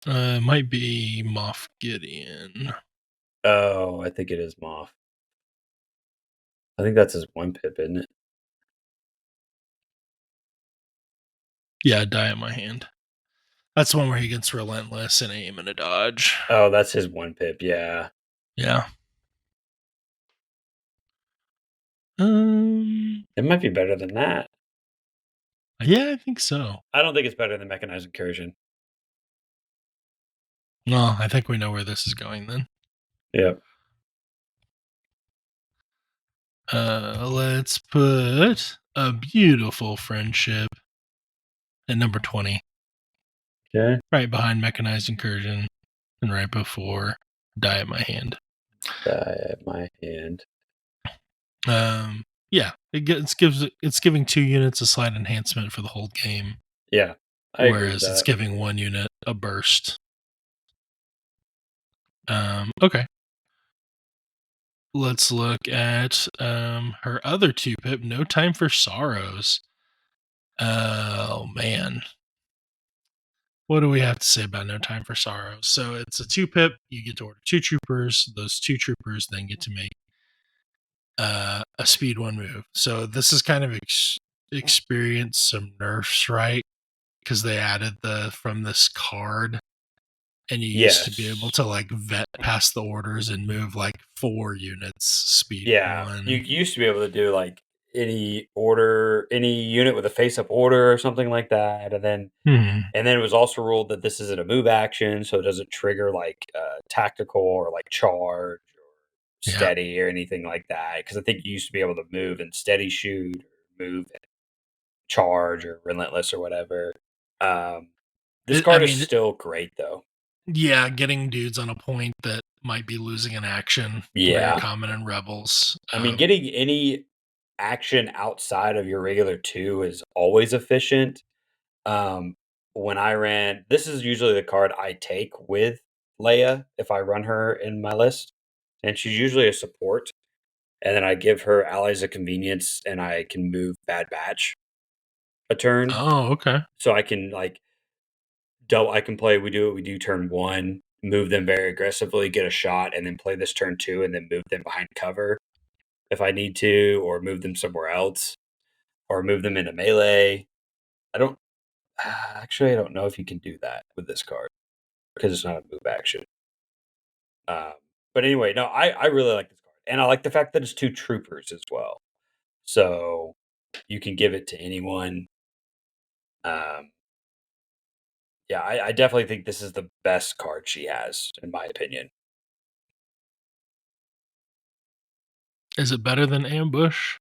It might be Moff Gideon.
Oh, I think it is Moff. I think that's his 1-pip, isn't it?
Yeah, Die at My Hand. That's the one where he gets Relentless and aim and a dodge.
Oh, that's his 1-pip, yeah.
Yeah.
It might be better than that.
Yeah, I think so.
I don't think it's better than Mechanized Incursion.
Well, I think we know where this is going then.
Yep.
Let's put A Beautiful Friendship at number 20.
Okay.
Right behind Mechanized Incursion and right before Die at My Hand.
Die at My Hand.
Yeah, it's giving 2 units a slight enhancement for the whole game.
Yeah.
Whereas it's giving 1 unit a burst. Okay. Let's look at her other 2-pip, No Time for Sorrows. Oh man. What do we have to say about No Time for Sorrows? So it's a 2-pip, you get to order 2 troopers, those 2 troopers then get to make a speed 1 move. So this is kind of experience some nerfs, right? Because they added from this card, and you used to be able to like vet past the orders and move like 4 units speed 1.
You used to be able to do like any order, any unit with a face-up order or something like that,
Hmm.
and then it was also ruled that this isn't a move action, so it doesn't trigger like tactical or like charge or
Yeah.
steady or anything like that. Because I think you used to be able to move and steady shoot, or move and charge, or relentless or whatever. Um, this
I
card is
mean,
still great though.
yeah, getting dudes on a point that might be losing an action, very
Yeah,
common in Rebels.
I mean, getting any action outside of your regular two is always efficient. Um, when I ran, this is usually the card I take with Leia if I run her in my list, and she's usually a support. And then I give her allies a convenience, and I can move Bad Batch a turn,
Oh, okay.
so I can like double. I can play. We do what we do turn one, move them very aggressively, get a shot, and then play this turn two, and then move them behind cover if I need to, or move them somewhere else, or move them into melee. I don't actually. I don't know if you can do that with this card because it's not a move action. Um, but anyway, no, I really like this card, and I like the fact that it's two troopers as well. So you can give it to anyone. Um, yeah, I definitely think this is the best card she has, in my opinion.
Is it better than Ambush?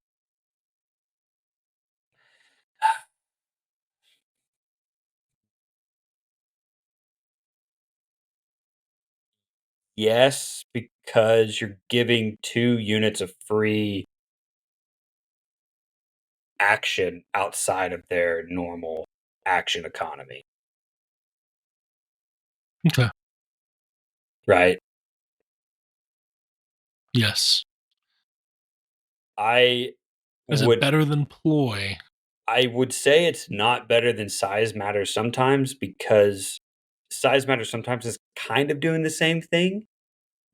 Yes, because you're giving two units of free action outside of their normal action economy,
Okay.
right?
Yes.
I
Is it
would
better than Ploy?
I would say it's not better than Size Matters Sometimes, because Size Matters Sometimes is kind of doing the same thing,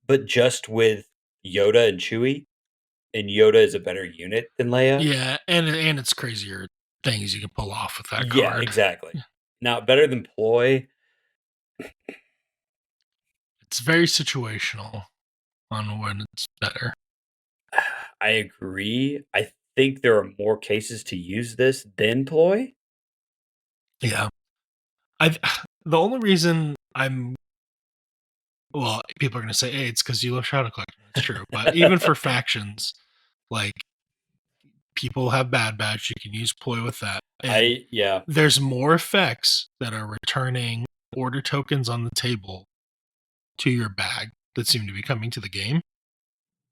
but just with Yoda and Chewie, and Yoda is a better unit than Leia.
Yeah, and it's crazier things you can pull off with that
Yeah,
card.
exactly. Now, better than Ploy,
It's very situational on when it's better.
I agree. I think there are more cases to use this than Ploy.
Yeah. I the only reason people are gonna say, "Hey, it's because you love Shadow Collection." It's true, but even for factions, like people have Bad Batch, you can use Ploy with that, and
Yeah,
there's more effects that are returning order tokens on the table to your bag that seem to be coming to the game.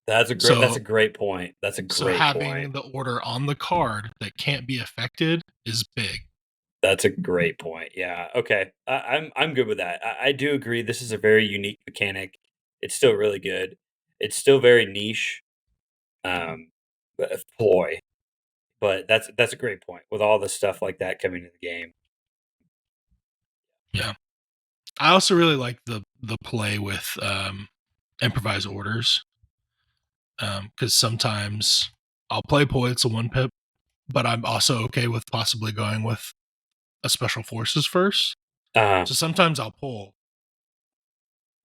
that's
So
a great point. That's a
so
great point.
having the order on the card that can't be affected is big.
That's a great point. Yeah. Okay. I'm good with that. I do agree. This is a very unique mechanic. It's still really good. It's still very niche. Ploy, but that's a great point with all the stuff like that coming to the game.
Yeah. I also really like the play with improvise orders. Because sometimes I'll play Ploy, it's a one pip, but I'm also okay with possibly going with a special forces first.
Uh,
So sometimes I'll pull,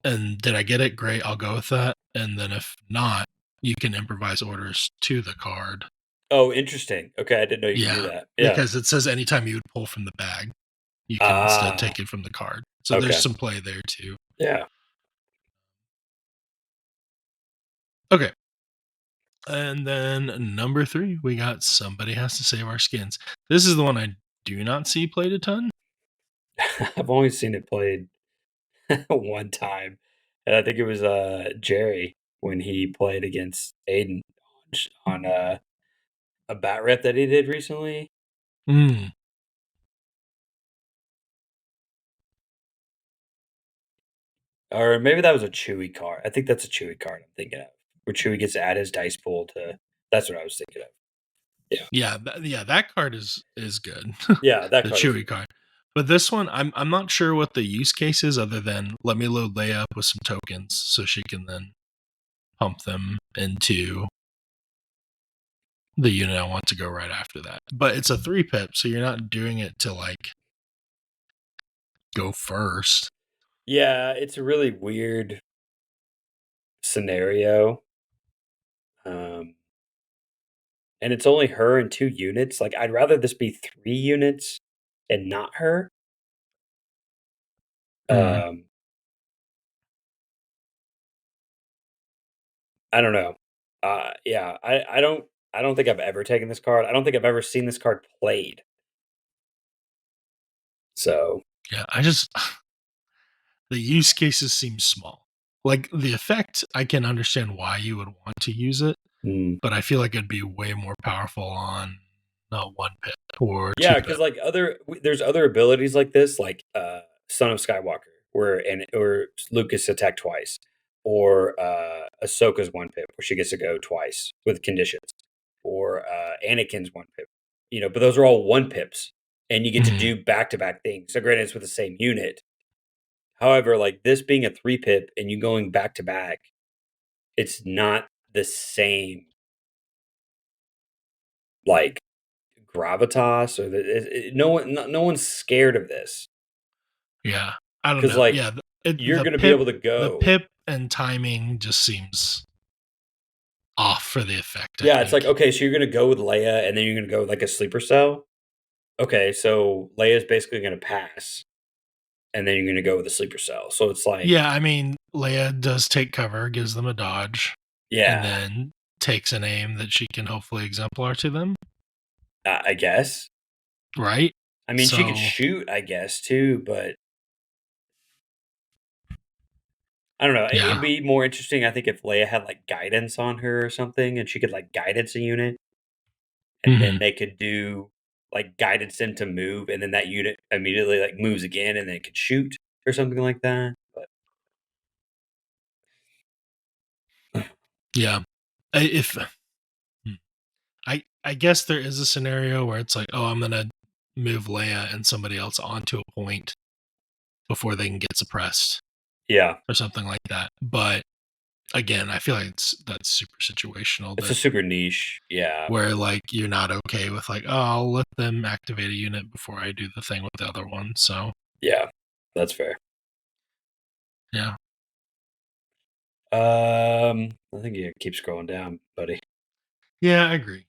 and did I get it? Great, I'll go with that. And then if not, you can improvise orders to the card.
oh, interesting. Okay, I didn't know you could do
Yeah,
that. Yeah.
because it says anytime you would pull from the bag, you can instead
Ah.
take it from the card. So there's
Okay.
some play there too.
Yeah.
Okay. And then number 3, we got Somebody Has to Save Our Skins. This is the one I do not see played a ton.
I've only seen it played one time, and I think it was Jerry when he played against Aiden on a bat rep that he did recently.
Mm,
Or maybe that was a Chewy card. I think that's a Chewy card I'm thinking of, where Chewy gets to add his dice pool to. That's what I was thinking of. Yeah,
yeah, that card is good.
yeah, that
The
card is
Chewy
really
card. But this one, I'm not sure what the use case is other than let me load Leia up with some tokens so she can then pump them into the unit I want to go right after that. But it's a 3 pip, so you're not doing it to like go first.
Yeah, it's a really weird scenario. Um, and it's only her and 2 units. Like, I'd rather this be 3 units and not her.
Mm.
Um I don't know. Yeah, I don't think I've ever taken this card. I don't think I've ever seen this card played. So,
Yeah, the use cases seem small. Like the effect, I can understand why you would want to use it,
mm.
but I feel like it'd be way more powerful on one pip or two
Yeah,
pip.
because like there's other abilities like this, like Son of Skywalker, or Lucas attack twice, or Ahsoka's 1 pip, where she gets to go twice with conditions, or Anakin's 1 pip. But those are all 1 pips, and you get to
Mhm.
do back to back things. So granted, it's with the same unit. However, like this being a 3 pip and you going back to back, it's not the same like gravitas or no one's scared of this
Yeah, I don't
because
know.
like
Yeah,
you're gonna be able to
the
go.
pip and timing just seems off for the effect. I
Yeah, it's like
think.
okay, so you're gonna go with Leia and then you're gonna go with like a sleeper cell. Okay, so Leia's basically gonna pass, and then you're gonna go with a sleeper cell. So it's like,
Yeah, I mean, Leia does take cover, gives them a dodge, and
yeah,
then takes an aim that she can hopefully exemplar to them,
I guess.
right?
I mean, she could
So,
shoot, I guess too, but I don't know. It'd
yeah.
be more interesting, I think, if Leia had like guidance on her or something, and she could like guidance a unit, and then
Mhm.
they could do like guidance them to move, and then that unit immediately like moves again, and then it could shoot or something like that. But
Yeah. If I guess there is a scenario where it's like, oh, I'm gonna move Leia and somebody else onto a point before they can get suppressed
yeah,
or something like that. But again, I feel like that's super situational.
it's a
That
super niche. Yeah,
where like you're not okay with like, oh, I'll let them activate a unit before I do the thing with the other one. So
yeah, that's fair.
yeah,
I think you keep scrolling down, buddy.
yeah, I agree.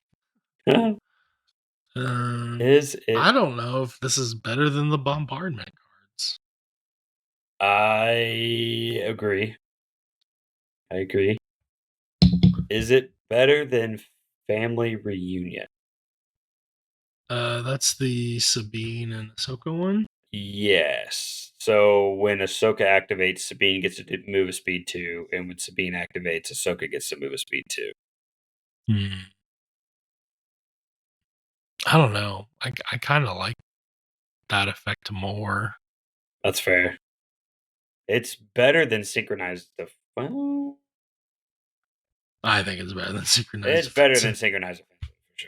Um,
Is it?
I don't know if this is better than the bombardment cards.
I agree. I agree. Is it better than Family Reunion?
That's the Sabine and Ahsoka one.
Yes. So when Ahsoka activates, Sabine gets to move a speed 2, and when Sabine activates, Ahsoka gets to move a speed 2.
Hmm. I don't know. I kind of like that effect more.
That's fair. It's better than synchronized. Well,
I think it's better than synchronized
it's better than
offensive.
synchronized offensive for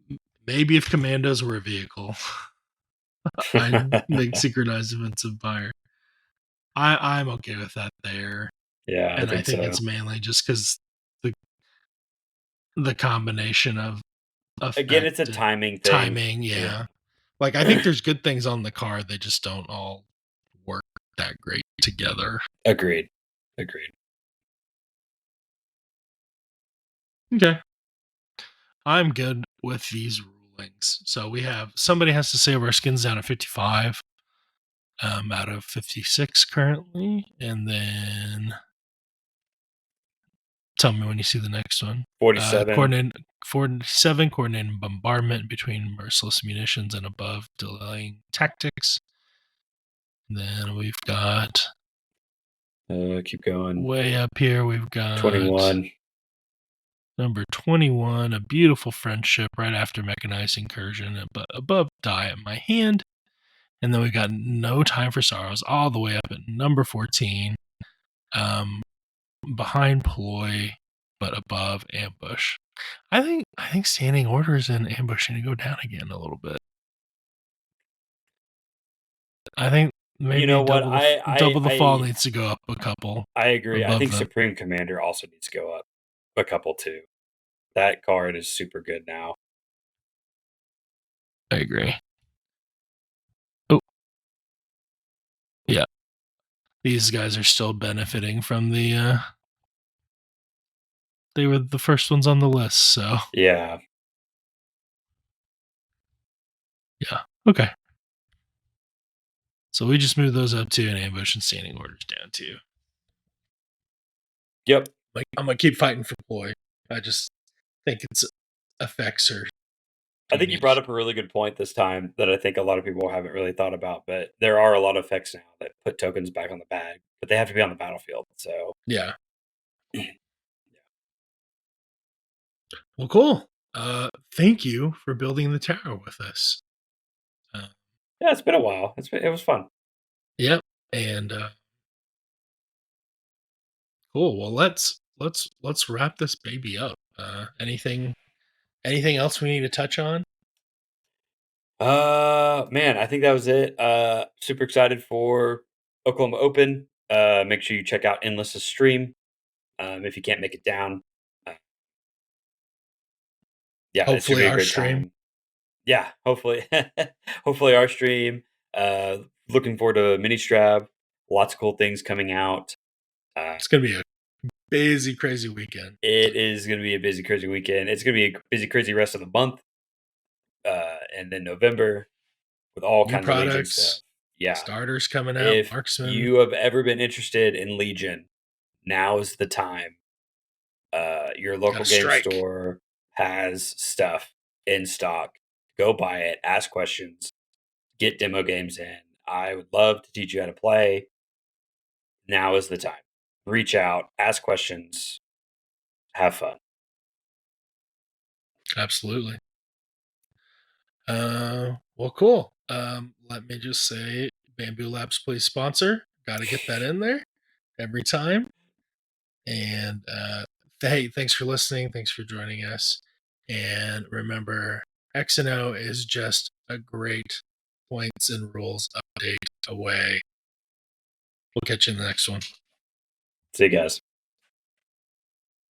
sure.
Maybe if commandos were a vehicle, I'd make synchronized offensive fire. I'm okay with that there,
Yeah, I
and I
think
think
so.
it's mainly just because the the combination of
Again,
effect
it's a
and
timing thing.
timing.
Yeah.
Yeah, like I think there's good things on the card. They just don't all work that great together.
Agreed. Agreed.
Okay, I'm good with these rulings. So we have somebody has to save our skins down to 55. Out of 56 currently. And then tell me when you see the next one.
47.
Coordinate 47, coordinating bombardment between merciless munitions and above, delaying tactics. Then we've got
Keep going.
way up here, we've got
21.
number 21, a beautiful friendship right after mechanized incursion, but above die at my hand. And then we got no time for sorrows all the way up at number 14. Behind ploy, but above ambush. I think standing orders and ambush need to go down again a little bit. I think
You
maybe
know what?
double the fall needs to go up a couple
I agree. I
above
think
them.
Supreme Commander also needs to go up a couple too. That card is super good now.
I agree. Oh, yeah. These guys are still benefiting from the They were the first ones on the list, so
Yeah.
yeah. Okay. So we just moved those up too, and ambush and standing orders down too.
Yep.
Like, I'm gonna keep fighting for ploy. I just think its effects are
I think you
unique.
brought up a really good point this time that I think a lot of people haven't really thought about, but there are a lot of effects now that put tokens back on the bag, but they have to be on the battlefield. So
Yeah. Well, cool. Thank you for building the tower with us.
yeah, it's been a while. It was fun.
Yep. And cool. Well, let's wrap this baby up. Anything else we need to touch on?
Man, I think that was it. Super excited for Oklahoma Open. Make sure you check out Endless's stream. If you can't make it down, uh, yeah, it should
Hopefully
be a
our
great
stream.
time. Yeah, hopefully, hopefully our stream. Looking forward to mini strab. Lots of cool things coming out.
It's gonna be a busy, crazy weekend.
It is going to be a busy, crazy weekend. It's going to be a busy, crazy rest of the month, and then November with all
New
kinds of Legion stuff.
products,
Yeah,
starters coming out,
if
marksman.
you have ever been interested in Legion, now is the time. Your local
Gotta
game
strike.
store has stuff in stock. Go buy it. Ask questions. Get demo games in. I would love to teach you how to play. Now is the time. Reach out. Ask questions. Have fun.
Absolutely. Well, cool. Let me just say, Bamboo Labs, please sponsor. Got to get that in there every time. And hey, thanks for listening. Thanks for joining us. And remember, X and O is just a great points and rules update away. We'll catch you in the next one.
See you guys.